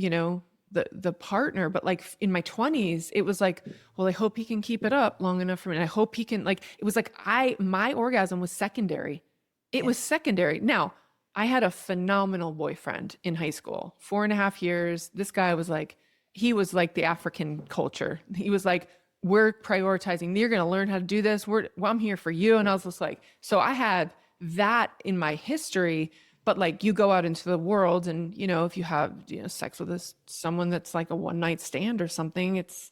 [SPEAKER 2] the partner, but like in my 20s, it was like, well, I hope he can keep it up long enough for me. And I hope he can, like, it was like my orgasm was secondary. It was secondary. Now, I had a phenomenal boyfriend in high school, 4.5 years. This guy was like, he was like the African culture. He was like, we're prioritizing, you're going to learn how to do this. I'm here for you. And I was just like, so I had that in my history, but like you go out into the world and, if you have, sex with someone that's like a one night stand or something, it's,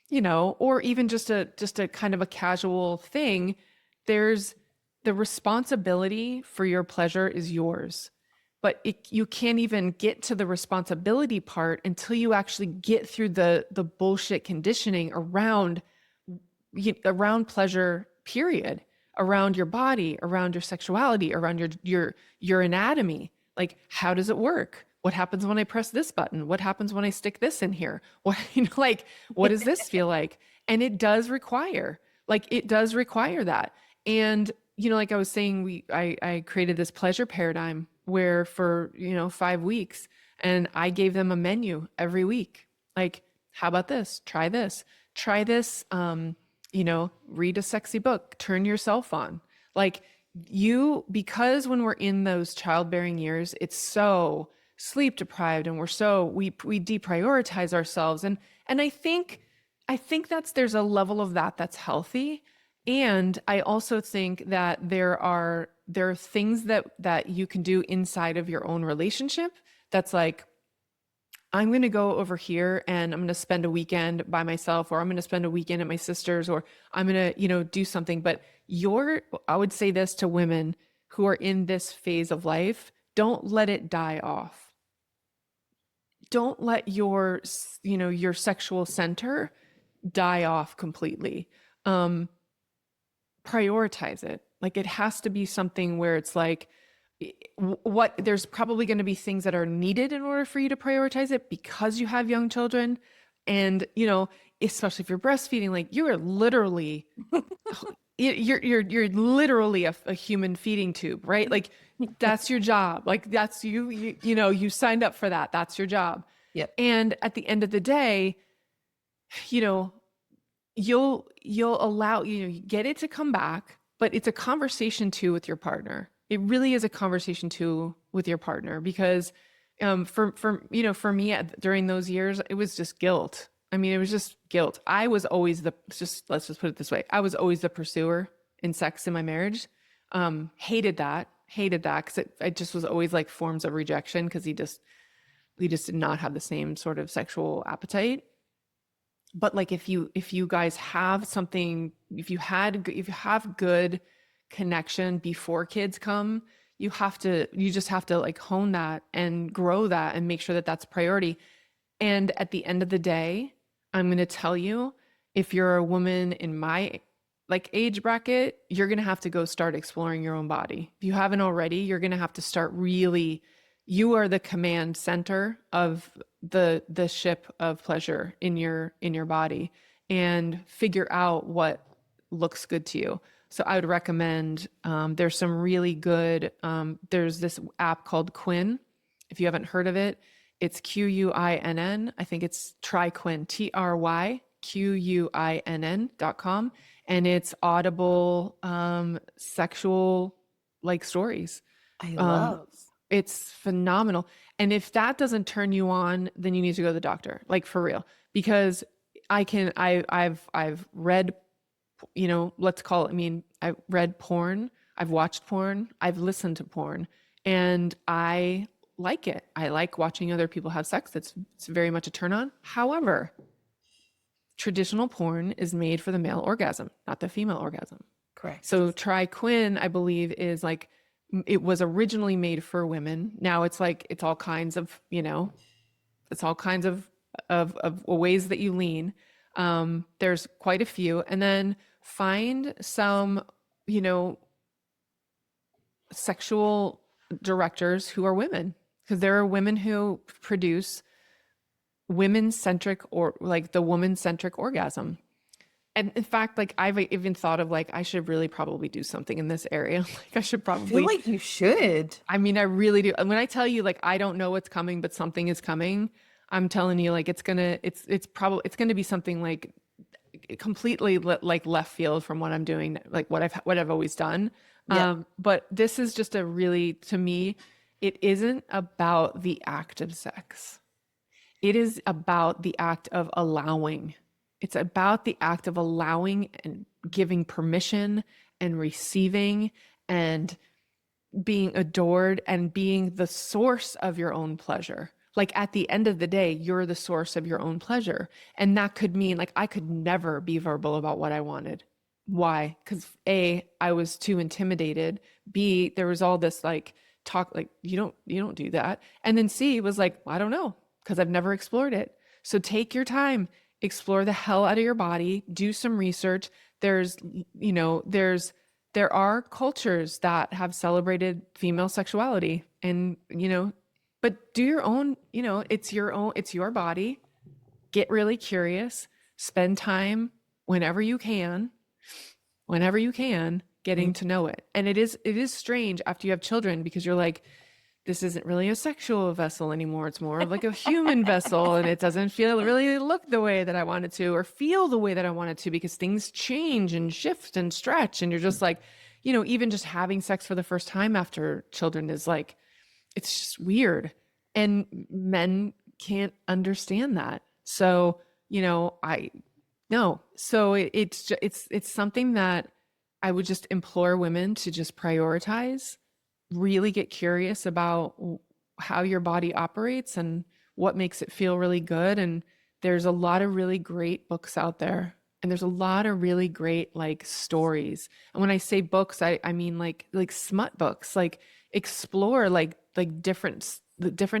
[SPEAKER 2] or even just a kind of a casual thing, there's the responsibility for your pleasure is yours. But you can't even get to the responsibility part until you actually get through the bullshit conditioning around pleasure, period, around your body, around your sexuality, around your anatomy. Like, how does it work? What happens when I press this button? What happens when I stick this in here? What, what does this feel like? And it does require that. And, like I was saying, I created this pleasure paradigm where for, 5 weeks, And I gave them a menu every week. Like, how about this? Try this. Try this. Read a sexy book. Turn yourself on. Like because when we're in those childbearing years, it's so sleep deprived, and we deprioritize ourselves. And I think there's a level of that's healthy. And I also think that there are things that you can do inside of your own relationship that's like, I'm going to go over here and I'm going to spend a weekend by myself, or I'm going to spend a weekend at my sister's, or I'm going to, do something. But I would say this to women who are in this phase of life: don't let it die off. Don't let your sexual center die off completely. Prioritize it. Like, it has to be something where it's like, there's probably going to be things that are needed in order for you to prioritize it because you have young children. And, especially if you're breastfeeding, like, you are literally, you're literally a human feeding tube, right? Like, that's your job. Like, that's you signed up for that. That's your job.
[SPEAKER 1] Yep.
[SPEAKER 2] And at the end of the day, you'll allow, you get it to come back, but it's a conversation too with your partner. It really is a conversation too with your partner, because for me during those years, it was just guilt. I mean, it was just guilt. I was always let's just put it this way. I was always the pursuer in sex in my marriage. Hated that because it just was always like forms of rejection, because we just did not have the same sort of sexual appetite. But like, if you guys have something, if you have good connection before kids come, you just have to like hone that and grow that and make sure that that's priority. And at the end of the day, I'm going to tell you, if you're a woman in my like age bracket, you're going to have to go start exploring your own body. If you haven't already, you're going to have to start really, you are the command center of the ship of pleasure in your body, and figure out what looks good to you. So I would recommend, there's some really good, there's this app called Quinn. If you haven't heard of it, it's Quinn. I think it's TryQuinn, TryQuinn.com. And it's audible, sexual like stories.
[SPEAKER 1] I love.
[SPEAKER 2] It's phenomenal. And if that doesn't turn you on, then you need to go to the doctor, like for real, because I've read, let's call it, I've read porn, I've watched porn, I've listened to porn, and I like it. I like watching other people have sex. It's very much a turn on. However, traditional porn is made for the male orgasm, not the female orgasm.
[SPEAKER 1] Correct.
[SPEAKER 2] So TryQuinn, I believe, is like, it was originally made for women. Now it's like, it's all kinds of, it's all kinds of ways that you lean. There's quite a few. And then find some, sexual directors who are women, because there are women who produce women-centric, or like the woman-centric orgasm. And in fact, like, I've even thought of like, I should really probably do something in this area. Like, I should probably,
[SPEAKER 1] I feel like you should.
[SPEAKER 2] I really do. And when I tell you, like, I don't know what's coming, but something is coming, I'm telling you, like, it's gonna be something like completely like left field from what I'm doing, like what I've always done.
[SPEAKER 1] Yeah.
[SPEAKER 2] But this is just to me, it isn't about the act of sex. It is about the act of allowing. It's about the act of allowing and giving permission and receiving and being adored and being the source of your own pleasure. Like, at the end of the day, you're the source of your own pleasure. And that could mean, like, I could never be verbal about what I wanted. Why? Because A, I was too intimidated. B, there was all this like talk, like, you don't do that. And then C was like, I don't know, because I've never explored it. So take your time, explore the hell out of your body, do some research. There are cultures that have celebrated female sexuality, and, but do your own, it's your body. Get really curious, spend time whenever you can, getting to know it. And it is strange after you have children, because you're like, this isn't really a sexual vessel anymore. It's more of like a human vessel, and it doesn't really look the way that I want it to or feel the way that I want it to, because things change and shift and stretch. And you're just like, even just having sex for the first time after children is like, it's just weird. And men can't understand that. So, I no. So it's something that I would just implore women to just prioritize, really get curious about how your body operates and what makes it feel really good. And there's a lot of really great books out there. And there's a lot of really great like stories. And when I say books, I mean like smut books, like explore like different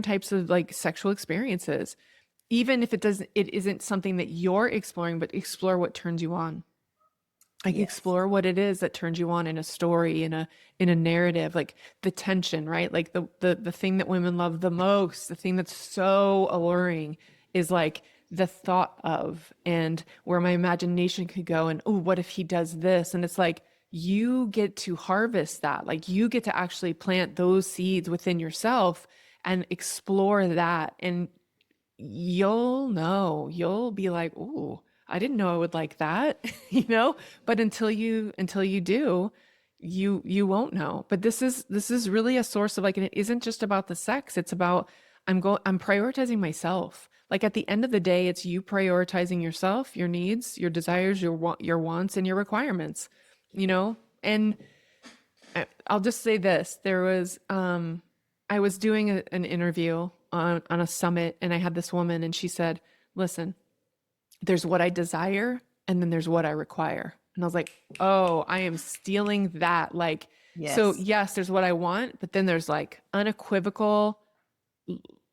[SPEAKER 2] types of like sexual experiences. Even if it isn't something that you're exploring, but explore what turns you on. Like
[SPEAKER 1] Yes.
[SPEAKER 2] explore what it is that turns you on in a story, in a narrative, like the tension, right? Like the thing that women love the most, the thing that's so alluring is like the thought of, and where my imagination could go, and oh, what if he does this? And it's like you get to harvest that. Like you get to actually plant those seeds within yourself and explore that. And you'll be like, "Ooh, I didn't know I would like that," but until you do, you won't know. But this is really a source of like, and it isn't just about the sex. It's about, I'm prioritizing myself. Like at the end of the day, it's you prioritizing yourself, your needs, your desires, your wants, and your requirements, and I'll just say this. There was, I was doing an interview on a summit, and I had this woman, and she said, listen, there's what I desire, and then there's what I require. And I was like, oh, I am stealing that. Like,
[SPEAKER 1] Yes.
[SPEAKER 2] So yes, there's what I want, but then there's like unequivocal,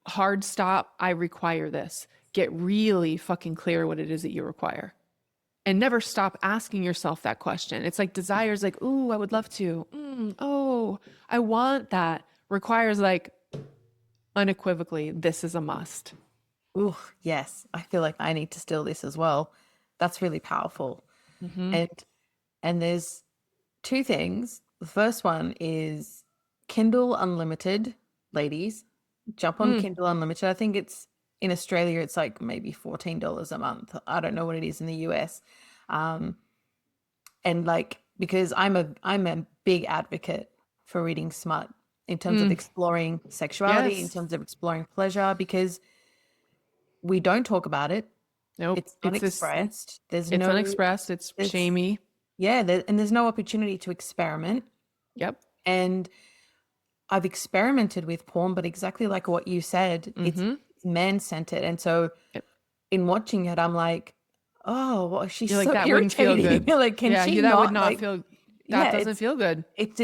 [SPEAKER 2] hard stop. I require this. Get really fucking clear what it is that you require. And never stop asking yourself that question. It's like desires like, ooh, I would love to. Oh, I want that. Requires like unequivocally, this is a must.
[SPEAKER 1] Ooh, yes. I feel like I need to steal this as well. That's really powerful.
[SPEAKER 2] Mm-hmm.
[SPEAKER 1] And there's two things. The first one is Kindle Unlimited, ladies. Jump on Kindle Unlimited. I think it's in Australia, it's like maybe $14 a month. I don't know what it is in the US. And like, because I'm a big advocate for reading smut in terms of exploring sexuality,
[SPEAKER 2] Yes.
[SPEAKER 1] in terms of exploring pleasure, because we don't talk about it.
[SPEAKER 2] Nope.
[SPEAKER 1] It's unexpressed.
[SPEAKER 2] It's unexpressed. It's shamey.
[SPEAKER 1] Yeah, and there's no opportunity to experiment.
[SPEAKER 2] Yep.
[SPEAKER 1] And I've experimented with porn, but exactly like what you said, it's man-centered. And so in watching it, I'm like, oh, well, she's
[SPEAKER 2] You're like,
[SPEAKER 1] so
[SPEAKER 2] that
[SPEAKER 1] irritating.
[SPEAKER 2] wouldn't feel good.
[SPEAKER 1] You're like, can she
[SPEAKER 2] that
[SPEAKER 1] not
[SPEAKER 2] would not
[SPEAKER 1] like,
[SPEAKER 2] feel, that doesn't feel good.
[SPEAKER 1] It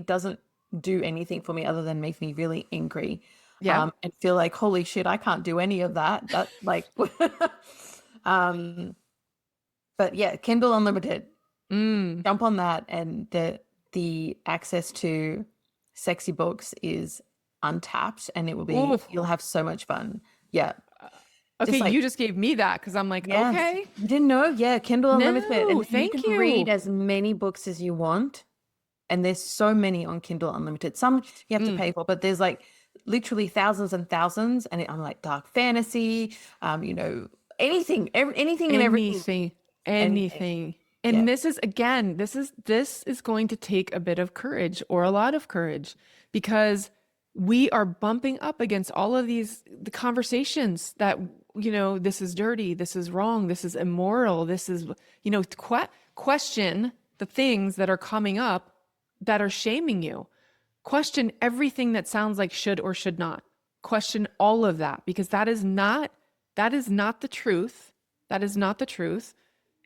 [SPEAKER 1] doesn't do anything for me other than make me really angry.
[SPEAKER 2] Yeah.
[SPEAKER 1] And feel like, holy shit, I can't do any of that. That like, but yeah, Kindle Unlimited, jump on that, and the access to sexy books is untapped, and it will be, you'll have so much fun. Yeah.
[SPEAKER 2] Okay, you just gave me that because I'm like,
[SPEAKER 1] yes.
[SPEAKER 2] okay.
[SPEAKER 1] You didn't know? Yeah, Kindle Unlimited. And
[SPEAKER 2] thank
[SPEAKER 1] you can read as many books as you want. And there's so many on Kindle Unlimited. Some you have to pay for, but there's like literally thousands and thousands. And I'm like dark fantasy, anything and everything.
[SPEAKER 2] Anything. And this is, again, this is going to take a bit of courage, or a lot of courage, because we are bumping up against all of the conversations that, this is dirty, this is wrong, this is immoral, this is, question the things that are coming up that are shaming you. Question everything that sounds like should or should not. Question all of that, because that is not the truth. That is not the truth.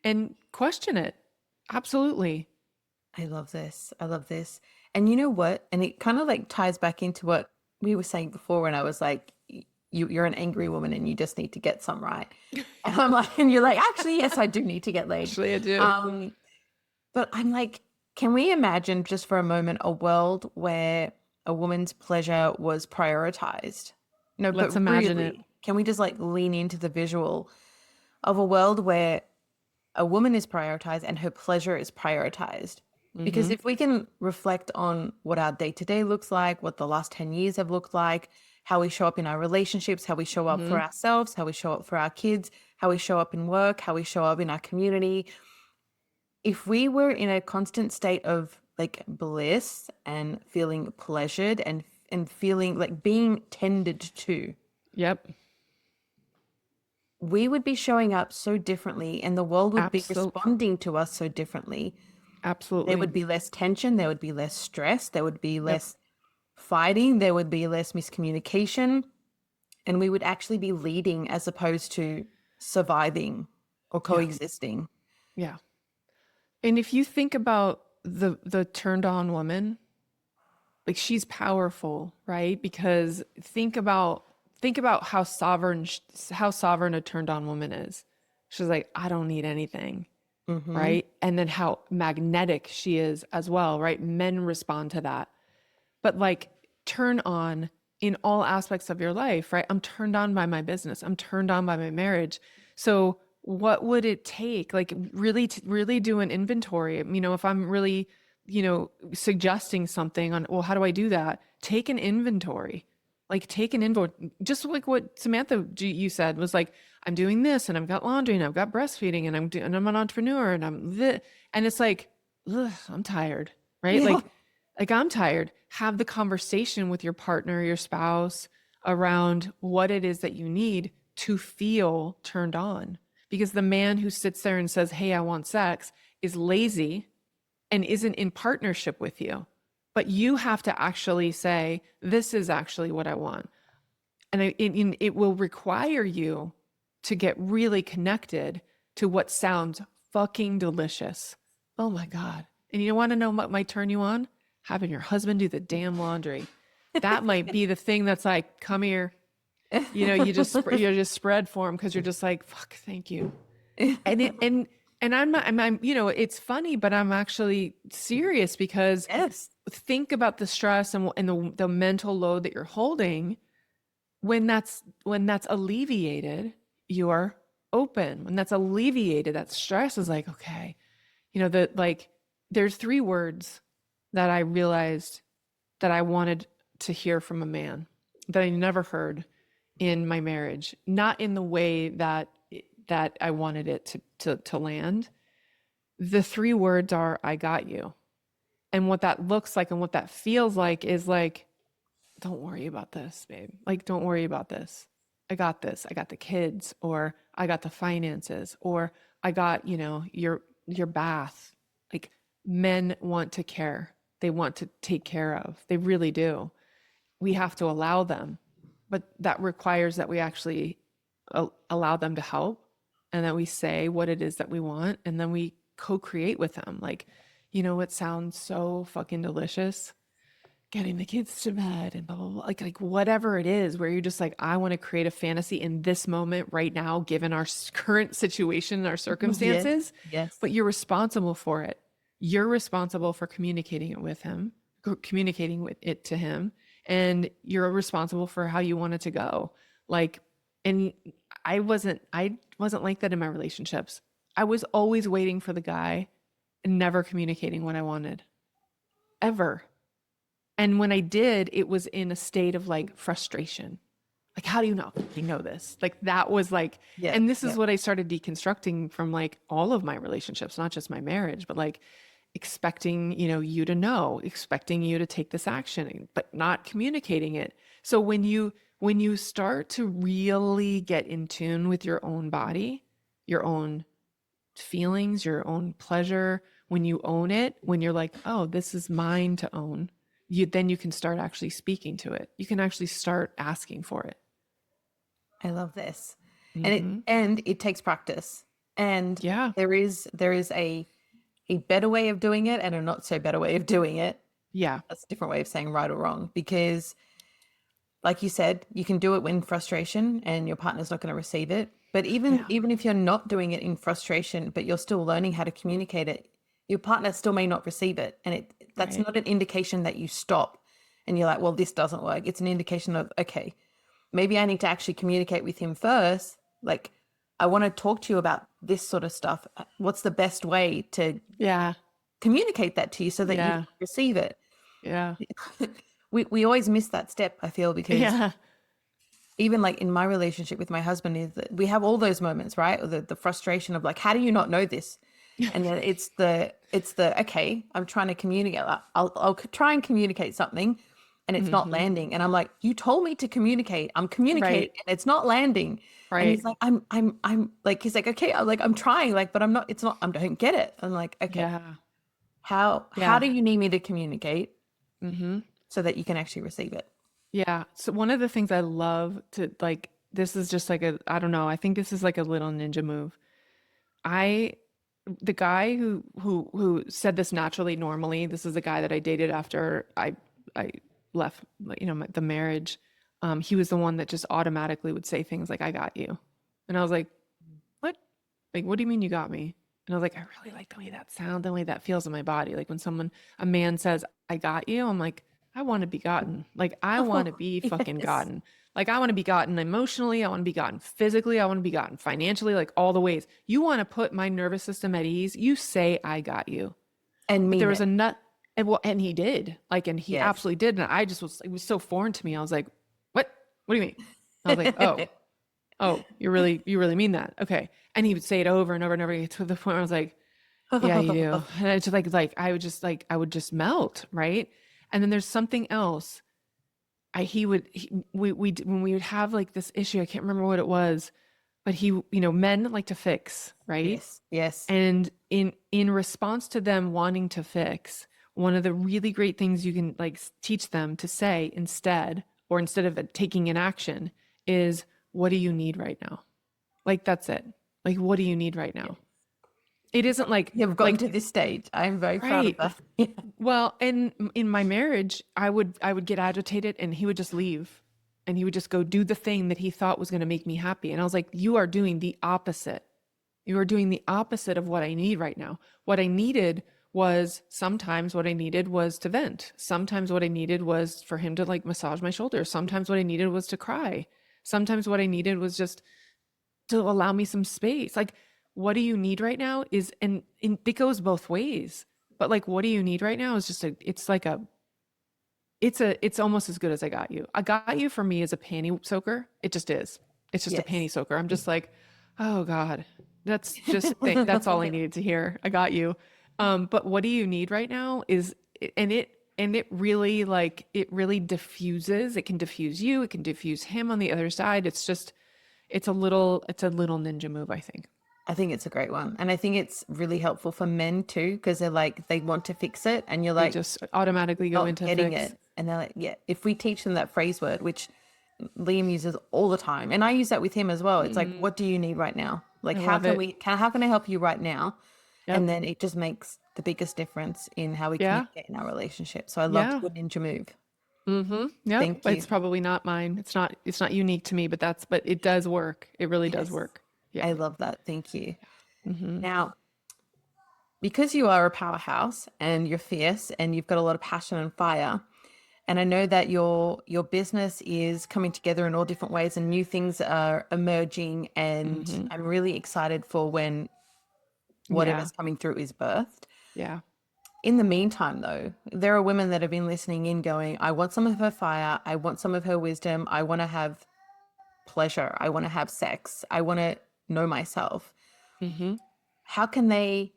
[SPEAKER 2] And question it. Absolutely.
[SPEAKER 1] I love this. And you know what? And it kind of like ties back into what we were saying before, when I was like, you're an angry woman and you just need to get some right. And I'm like, and you're like, actually, yes, I do need to get laid.
[SPEAKER 2] Actually, I do.
[SPEAKER 1] But I'm like, can we imagine just for a moment a world where a woman's pleasure was prioritized? No,
[SPEAKER 2] let's
[SPEAKER 1] but
[SPEAKER 2] imagine
[SPEAKER 1] really,
[SPEAKER 2] it.
[SPEAKER 1] Can we just like lean into the visual of a world where a woman is prioritized and her pleasure is prioritized? Because
[SPEAKER 2] Mm-hmm.
[SPEAKER 1] if we can reflect on what our day-to-day looks like, what the last 10 years have looked like, how we show up in our relationships, how we show up for
[SPEAKER 2] Mm-hmm.
[SPEAKER 1] ourselves, how we show up for our kids, how we show up in work, how we show up in our community. If we were in a constant state of like bliss and feeling pleasured and feeling like being tended to,
[SPEAKER 2] Yep.
[SPEAKER 1] we would be showing up so differently and the world would be
[SPEAKER 2] Absolutely.
[SPEAKER 1] responding to us so differently. There
[SPEAKER 2] Absolutely.
[SPEAKER 1] would be less tension, there would be less stress, there would be
[SPEAKER 2] Yep.
[SPEAKER 1] less fighting, there would be less miscommunication, and we would actually be leading as opposed to surviving or
[SPEAKER 2] Yeah.
[SPEAKER 1] coexisting.
[SPEAKER 2] Yeah. And if you think about the turned on woman, like she's powerful, right? Because think about how sovereign a turned on woman is. She's like, I don't need anything,
[SPEAKER 1] Mm-hmm.
[SPEAKER 2] right? And then how magnetic she is as well, right? Men respond to that. But like turn on in all aspects of your life, right? I'm turned on by my business. I'm turned on by my marriage. So what would it take? Like really, really do an inventory. You know, if I'm really, suggesting something on, well, how do I do that? Take an inventory. Like take an inventory, just like what Samantha you said was like, I'm doing this and I've got laundry and I've got breastfeeding and I'm an entrepreneur and and it's like, ugh, I'm tired, right?
[SPEAKER 1] Yeah.
[SPEAKER 2] Like I'm tired. Have the conversation with your partner, your spouse around what it is that you need to feel turned on. Because the man who sits there and says, hey, I want sex is lazy and isn't in partnership with you. But you have to actually say, this is actually what I want. And it will require you to get really connected to what sounds fucking delicious. Oh my God. And you want to know what might turn you on? Having your husband do the damn laundry. That might be the thing that's like, come here. You just spread for him because you're just like, fuck, thank you. And I'm not, I'm, it's funny, but I'm actually serious because
[SPEAKER 1] Yes.
[SPEAKER 2] think about the stress and the mental load that you're holding. When that's alleviated, you're open. When that's alleviated, that stress is like, okay, there's 3 words that I realized that I wanted to hear from a man that I never heard in my marriage, not in the way that I wanted it to land. The 3 words are, I got you. And what that looks like and what that feels like is like, don't worry about this, babe. Like, don't worry about this. I got this. I got the kids, or I got the finances, or I got, your bath. Like men want to care. They want to take care of. They really do. We have to allow them, but that requires that we actually allow them to help and that we say what it is that we want. And then we co-create with them. Like, what sounds so fucking delicious? Getting the kids to bed and blah, blah, blah. Like whatever it is where you're just like, I want to create a fantasy in this moment right now, given our current situation and our circumstances,
[SPEAKER 1] Yes.
[SPEAKER 2] but you're responsible for it. You're responsible for communicating it with him, communicating with it to him, and you're responsible for how you want it to go. Like, and I wasn't like that in my relationships. I was always waiting for the guy and never communicating what I wanted, ever. And when I did, it was in a state of like frustration. Like, how do you know? You know this. Like that was like,
[SPEAKER 1] Yeah.
[SPEAKER 2] and this is what I started deconstructing from like all of my relationships, not just my marriage, but like expecting, you to know, expecting you to take this action, but not communicating it. So when you start to really get in tune with your own body, your own feelings, your own pleasure, when you own it, when you're like, oh, this is mine to own, then you can start actually speaking to it. You can actually start asking for it.
[SPEAKER 1] I love this.
[SPEAKER 2] Mm-hmm.
[SPEAKER 1] And it takes practice. And
[SPEAKER 2] Yeah.
[SPEAKER 1] there is a better way of doing it and a not so better way of doing it.
[SPEAKER 2] Yeah.
[SPEAKER 1] That's a different way of saying right or wrong, because like you said, you can do it when that's and your partner's not going to receive it. But even if you're not doing it in frustration, but you're still learning how to communicate it, your partner still may not receive it. And that's
[SPEAKER 2] Right.
[SPEAKER 1] not an indication that you stop and you're like, well, this doesn't work. It's an indication of, okay, maybe I need to actually communicate with him first. Like, I want to talk to you about this sort of stuff. What's the best way to
[SPEAKER 2] Yeah.
[SPEAKER 1] communicate that to you so that you
[SPEAKER 2] Yeah.
[SPEAKER 1] receive it.
[SPEAKER 2] Yeah.
[SPEAKER 1] We always miss that step, I feel, because
[SPEAKER 2] Yeah.
[SPEAKER 1] even like in my relationship with my husband is that we have all those moments, right? Or the frustration of like, how do you not know this? And then it's the okay, I'm trying to communicate. I'll try and communicate something and it's not
[SPEAKER 2] Hmm.
[SPEAKER 1] landing. And I'm like, you told me to communicate. I'm communicating
[SPEAKER 2] Right.
[SPEAKER 1] and it's not landing. And he's
[SPEAKER 2] Right.
[SPEAKER 1] like, I'm like, he's like, okay, I'm trying, like, but I'm not, it's not, I don't get it. I'm like, okay,
[SPEAKER 2] Yeah.
[SPEAKER 1] how
[SPEAKER 2] Yeah.
[SPEAKER 1] do you need me to communicate
[SPEAKER 2] Hmm.
[SPEAKER 1] so that you can actually receive it?
[SPEAKER 2] Yeah. So one of the things I love to like, this is just like I don't know, I think this is like a little ninja move. I, the guy who said this naturally, normally, this is the guy that I dated after I left, the marriage. He was the one that just automatically would say things like, "I got you," and I was like, "What? Like, what do you mean you got me?" And I was like, "I really like the way that sounds, the way that feels in my body. Like when a man says, 'I got you,' I'm like, I want to be gotten. Like I want to
[SPEAKER 1] Oh,
[SPEAKER 2] be fucking
[SPEAKER 1] yes.
[SPEAKER 2] gotten." Like I want to be gotten emotionally, I want to be gotten physically, I want to be gotten financially, like all the ways. You want to put my nervous system at ease, you say I got you.
[SPEAKER 1] And
[SPEAKER 2] But there
[SPEAKER 1] mean
[SPEAKER 2] was
[SPEAKER 1] it.
[SPEAKER 2] a nut and he did. Like and he
[SPEAKER 1] Yes.
[SPEAKER 2] absolutely did. And I just was it was so foreign to me. I was like, "What? What do you mean?" I was like, "Oh, you really mean that." Okay. And he would say it over and over and over again to the point where I was like, "Yeah, you do." And it's just I would just melt, right? And then there's something else. When we would have like this issue, I can't remember what it was, but men like to fix, right?
[SPEAKER 1] Yes, yes.
[SPEAKER 2] And in response to them wanting to fix, one of the really great things you can like teach them to say instead of taking an action is, "What do you need right now?" Like that's it. Like, what do you need right now? It isn't
[SPEAKER 1] You've gotten to this stage. I'm very proud of
[SPEAKER 2] right.
[SPEAKER 1] that. Yeah.
[SPEAKER 2] Well, and in my marriage, I would get agitated and he would just leave and he would just go do the thing that he thought was going to make me happy. And I was like, "You are doing the opposite. You are doing the opposite of what I need right now." Sometimes what I needed was to vent. Sometimes what I needed was for him to like massage my shoulder. Sometimes what I needed was to cry. Sometimes what I needed was just to allow me some space. Like, what do you need right now is, and it goes both ways. But like, what do you need right now is just it's almost as good as I got you. I got you for me as a panty soaker. It just is. It's just a panty
[SPEAKER 1] Yes.
[SPEAKER 2] soaker. I'm just like, oh God, that's all I needed to hear. I got you. But what do you need right now is, and it really it really diffuses. It can diffuse you. It can diffuse him on the other side. It's a little ninja move, I think.
[SPEAKER 1] I think it's a great one. And I think it's really helpful for men too, because they're like, they want to fix it. And you're
[SPEAKER 2] They
[SPEAKER 1] like,
[SPEAKER 2] just automatically go
[SPEAKER 1] not
[SPEAKER 2] into
[SPEAKER 1] getting
[SPEAKER 2] fix.
[SPEAKER 1] it. And they're like, yeah, if we teach them that phrase word, which Liam uses all the time, and I use that with him as well. It's like,
[SPEAKER 2] Hmm.
[SPEAKER 1] what do you need right now? Like,
[SPEAKER 2] I love it.
[SPEAKER 1] how can I help you right now?
[SPEAKER 2] Yep.
[SPEAKER 1] And then it just makes the biggest difference in how we
[SPEAKER 2] Yeah.
[SPEAKER 1] communicate in our relationship. So I loved
[SPEAKER 2] Yeah.
[SPEAKER 1] your ninja move.
[SPEAKER 2] Mm-hmm. Yep.
[SPEAKER 1] Thank you.
[SPEAKER 2] It's probably not mine. It's not unique to me, but it does work. It really does
[SPEAKER 1] Yes,
[SPEAKER 2] work. Yeah.
[SPEAKER 1] I love that. Thank you.
[SPEAKER 2] Mm-hmm.
[SPEAKER 1] Now, because you are a powerhouse and you're fierce and you've got a lot of passion and fire, and I know that your business is coming together in all different ways and new things are emerging, and
[SPEAKER 2] Mm-hmm.
[SPEAKER 1] I'm really excited for when
[SPEAKER 2] Yeah.
[SPEAKER 1] whatever's coming through is birthed.
[SPEAKER 2] Yeah.
[SPEAKER 1] In the meantime, though, there are women that have been listening in going, I want some of her fire, I want some of her wisdom, I want to have pleasure, I want to have sex, I want to know myself.
[SPEAKER 2] Mm-hmm.
[SPEAKER 1] How can they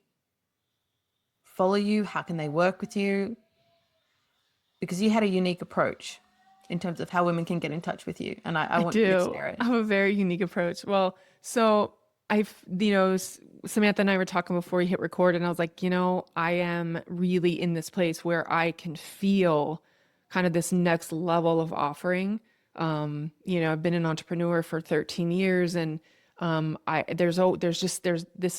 [SPEAKER 1] follow you? How can they work with you? Because you had a unique approach in terms of how women can get in touch with you. And I
[SPEAKER 2] I
[SPEAKER 1] want you to
[SPEAKER 2] do.
[SPEAKER 1] share it.
[SPEAKER 2] I have a very unique approach. Well, so Samantha and I were talking before we hit record, and I was like, I am really in this place where I can feel kind of this next level of offering. I've been an entrepreneur for 13 years, and this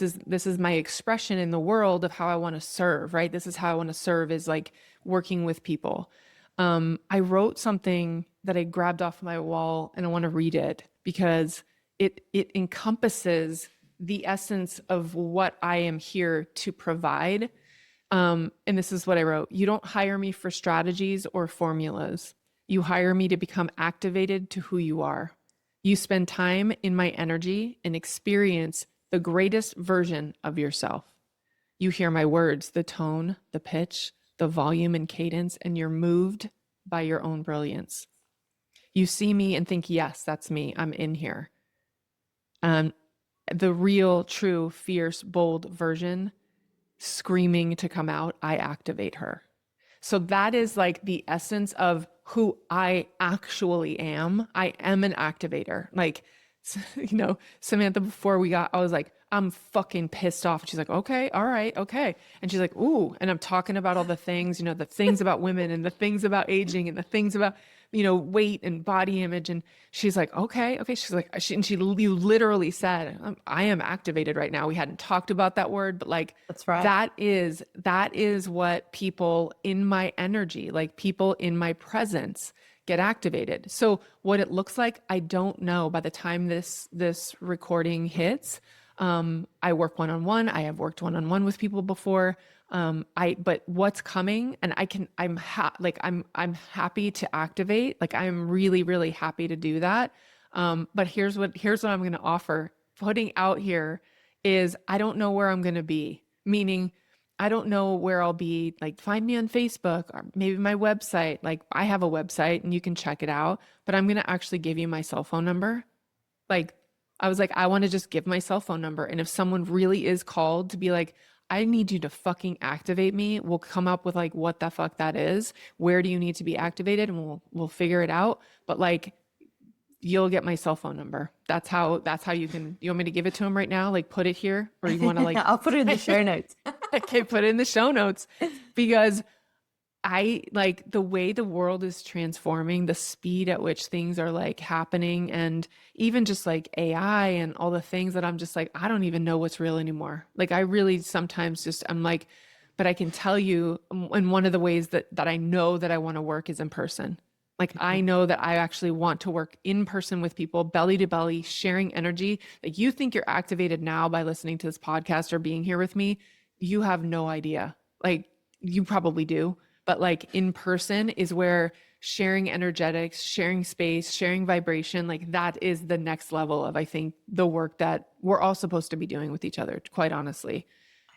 [SPEAKER 2] is my expression in the world of how I want to serve, right? This is how I want to serve, is like working with people. I wrote something that I grabbed off my wall, and I want to read it because it encompasses the essence of what I am here to provide. And this is what I wrote. "You don't hire me for strategies or formulas. You hire me to become activated to who you are. You spend time in my energy and experience the greatest version of yourself. You hear my words, the tone, the pitch, the volume and cadence, and you're moved by your own brilliance. You see me and think, yes, that's me. I'm in here. The real, true, fierce, bold version screaming to come out, I activate her. So that is like the essence of who I actually am. I am an activator. Like, Samantha, before I was like, I'm fucking pissed off. And she's like, okay, all right, okay. And she's like, ooh, and I'm talking about all the things, the things about women and the things about aging and the things about, weight and body image. And she's like, okay. She's like, you literally said, I am activated right now. We hadn't talked about that word, but like,
[SPEAKER 1] That's right.
[SPEAKER 2] that is what people in my energy, like people in my presence, get activated. So what it looks like, I don't know. By the time this recording hits, I work one-on-one. I have worked one-on-one with people before. But what's coming, and I'm happy to activate. Like I'm really, really happy to do that. But here's what I'm going to offer. Putting out here is I don't know where I'm going to be, meaning I don't know where I'll be. Like find me on Facebook or maybe my website. Like I have a website and you can check it out, but I'm going to actually give you my cell phone number. Like I was like, I want to just give my cell phone number. And if someone really is called to be like, I need you to fucking activate me, we'll come up with like what the fuck that is. Where do you need to be activated? And we'll figure it out. But like, you'll get my cell phone number. That's how you want me to give it to him right now? Like put it here, or you want to like,
[SPEAKER 1] I'll put it in the show notes.
[SPEAKER 2] Okay, put it in the show notes, because I like the way the world is transforming, the speed at which things are like happening, and even just like AI and all the things that I'm just like, I don't even know what's real anymore. Like I really sometimes just, I'm like, but I can tell you, and one of the ways that I know that I want to work is in person. Like I know that I actually want to work in person with people, belly to belly, sharing energy. Like you think you're activated now by listening to this podcast or being here with me. You have no idea. Like you probably do, but like in person is where sharing energetics, sharing space, sharing vibration, like that is the next level of, I think, the work that we're all supposed to be doing with each other, quite honestly.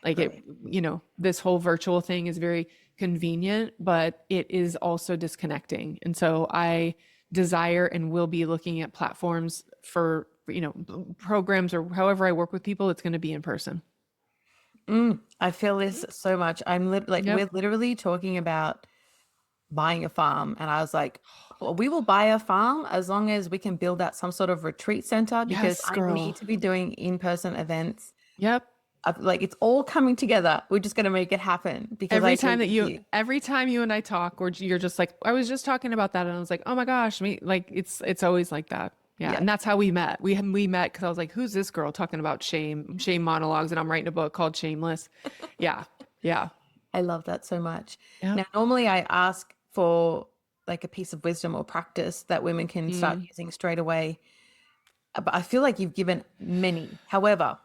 [SPEAKER 2] Like it, this whole virtual thing is very convenient, but it is also disconnecting. And so I desire and will be looking at platforms for, programs or however I work with people, it's going to be in person.
[SPEAKER 1] I feel this so much. We're literally talking about buying a farm. And I was like, well, we will buy a farm as long as we can build out some sort of retreat center, because
[SPEAKER 2] Yes, girl.
[SPEAKER 1] I need to be doing in-person events.
[SPEAKER 2] Yep.
[SPEAKER 1] Like it's all coming together. We're just going to make it happen, because
[SPEAKER 2] every time you and I talk, or you're just like, I was just talking about that. And I was like, oh my gosh, like it's always like that. Yeah. And that's how we met. We met because I was like, who's this girl talking about shame monologues? And I'm writing a book called Shameless. Yeah. Yeah.
[SPEAKER 1] I love that so much.
[SPEAKER 2] Yep.
[SPEAKER 1] Now, normally I ask for like a piece of wisdom or practice that women can start using straight away. But I feel like you've given many. However,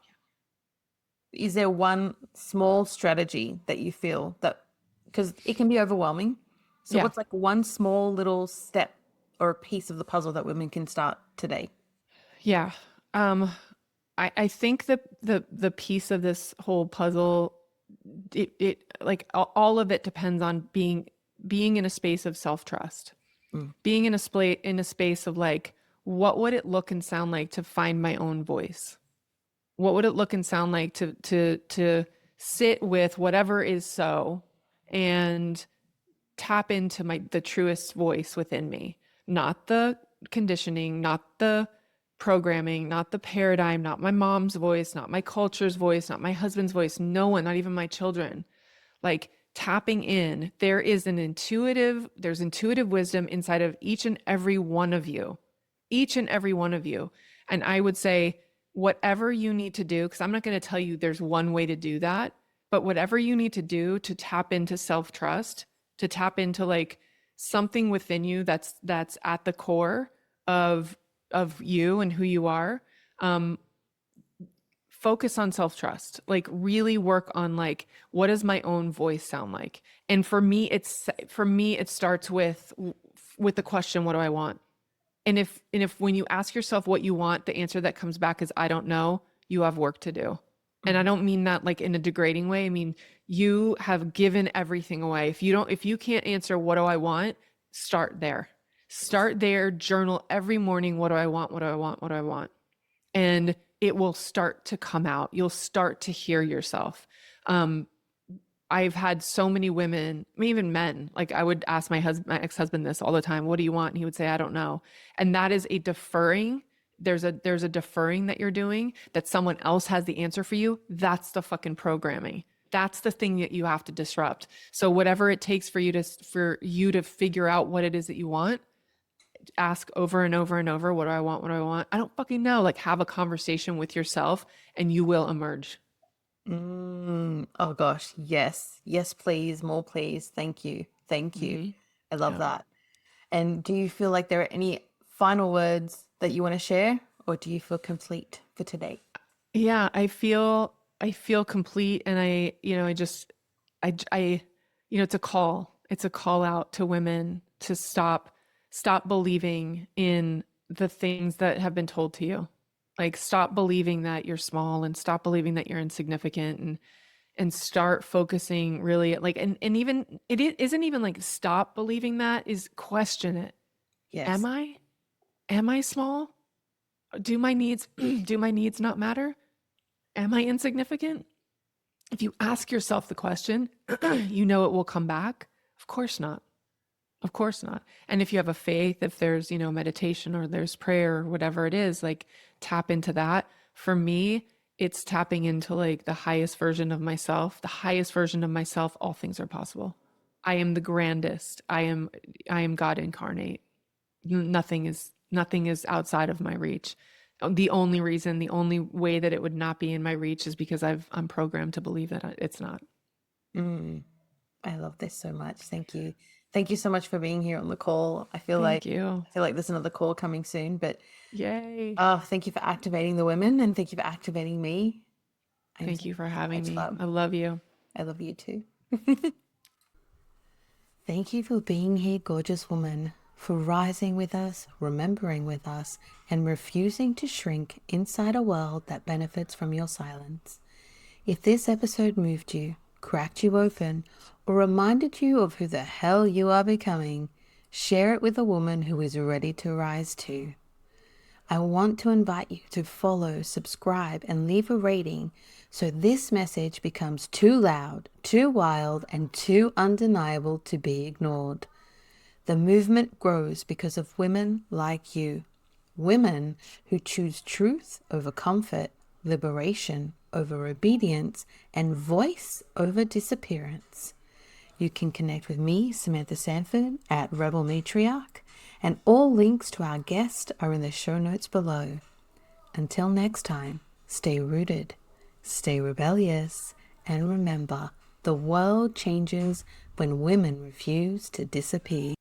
[SPEAKER 1] is there one small strategy that you feel that, because it can be overwhelming. So what's like one small little step or a piece of the puzzle that women can start today?
[SPEAKER 2] Yeah. I think the piece of this whole puzzle, it like all of it depends on being in a space of self-trust, being in a space of like, what would it look and sound like to find my own voice? What would it look and sound like to sit with whatever is so and tap into the truest voice within me? Not the conditioning, not the programming, not the paradigm, not my mom's voice, not my culture's voice, not my husband's voice, no one, not even my children. Like tapping in, there's intuitive wisdom inside of each and every one of you. And I would say, whatever you need to do, because I'm not going to tell you there's one way to do that, but whatever you need to do to tap into self-trust, to tap into like something within you that's at the core of you and who you are, focus on self-trust, like really work on like, what does my own voice sound like? And for me, it starts with the question, what do I want? And if when you ask yourself what you want, the answer that comes back is, I don't know, you have work to do. And I don't mean that like in a degrading way. I mean, you have given everything away. If you can't answer, what do I want? Start there. Start there, journal every morning. What do I want? What do I want? What do I want? And it will start to come out. You'll start to hear yourself. I've had so many women, even men, like I would ask my ex-husband this all the time. What do you want? And he would say, I don't know. And that is a deferring. There's a deferring that you're doing that someone else has the answer for you. That's the fucking programming. That's the thing that you have to disrupt. So whatever it takes for you to figure out what it is that you want, ask over and over and over, what do I want? What do I want? I don't fucking know. Like, have a conversation with yourself and you will emerge.
[SPEAKER 1] Oh gosh, yes. Yes, please. More, please. Thank you. Thank you. I love
[SPEAKER 2] Yeah.
[SPEAKER 1] that. And do you feel like there are any final words that you want to share, or do you feel complete for today?
[SPEAKER 2] Yeah, I feel complete, and it's a call. It's a call out to women to stop believing in the things that have been told to you. Like, stop believing that you're small, and stop believing that you're insignificant, and start focusing really at like, and even it isn't even like stop believing that, is question it.
[SPEAKER 1] Yes.
[SPEAKER 2] Am I small? Do my needs not matter? Am I insignificant? If you ask yourself the question, you know it will come back. Of course not. Of course not. And if you have a faith, if there's, meditation or there's prayer or whatever it is, like, tap into that. For me, it's tapping into like the highest version of myself. The highest version of myself, all things are possible. I am the grandest. I am God incarnate. Nothing is outside of my reach. The only way that it would not be in my reach is because I'm programmed to believe that it's not.
[SPEAKER 1] I love this so much. Thank you. Thank you so much for being here on the call. I feel like there's another call coming soon, but
[SPEAKER 2] yay.
[SPEAKER 1] Thank you for activating the women, and thank you for activating me.
[SPEAKER 2] Thank you for having me. I love you.
[SPEAKER 1] I love you too. Thank you for being here, gorgeous woman, for rising with us, remembering with us, and refusing to shrink inside a world that benefits from your silence. If this episode moved you, cracked you open, or reminded you of who the hell you are becoming, share it with a woman who is ready to rise too. I want to invite you to follow, subscribe, and leave a rating so this message becomes too loud, too wild, and too undeniable to be ignored. The movement grows because of women like you. Women who choose truth over comfort, liberation over obedience, and voice over disappearance. You can connect with me, Samantha Sanford, at Rebel Matriarch, and all links to our guest are in the show notes below. Until next time, stay rooted, stay rebellious, and remember, the world changes when women refuse to disappear.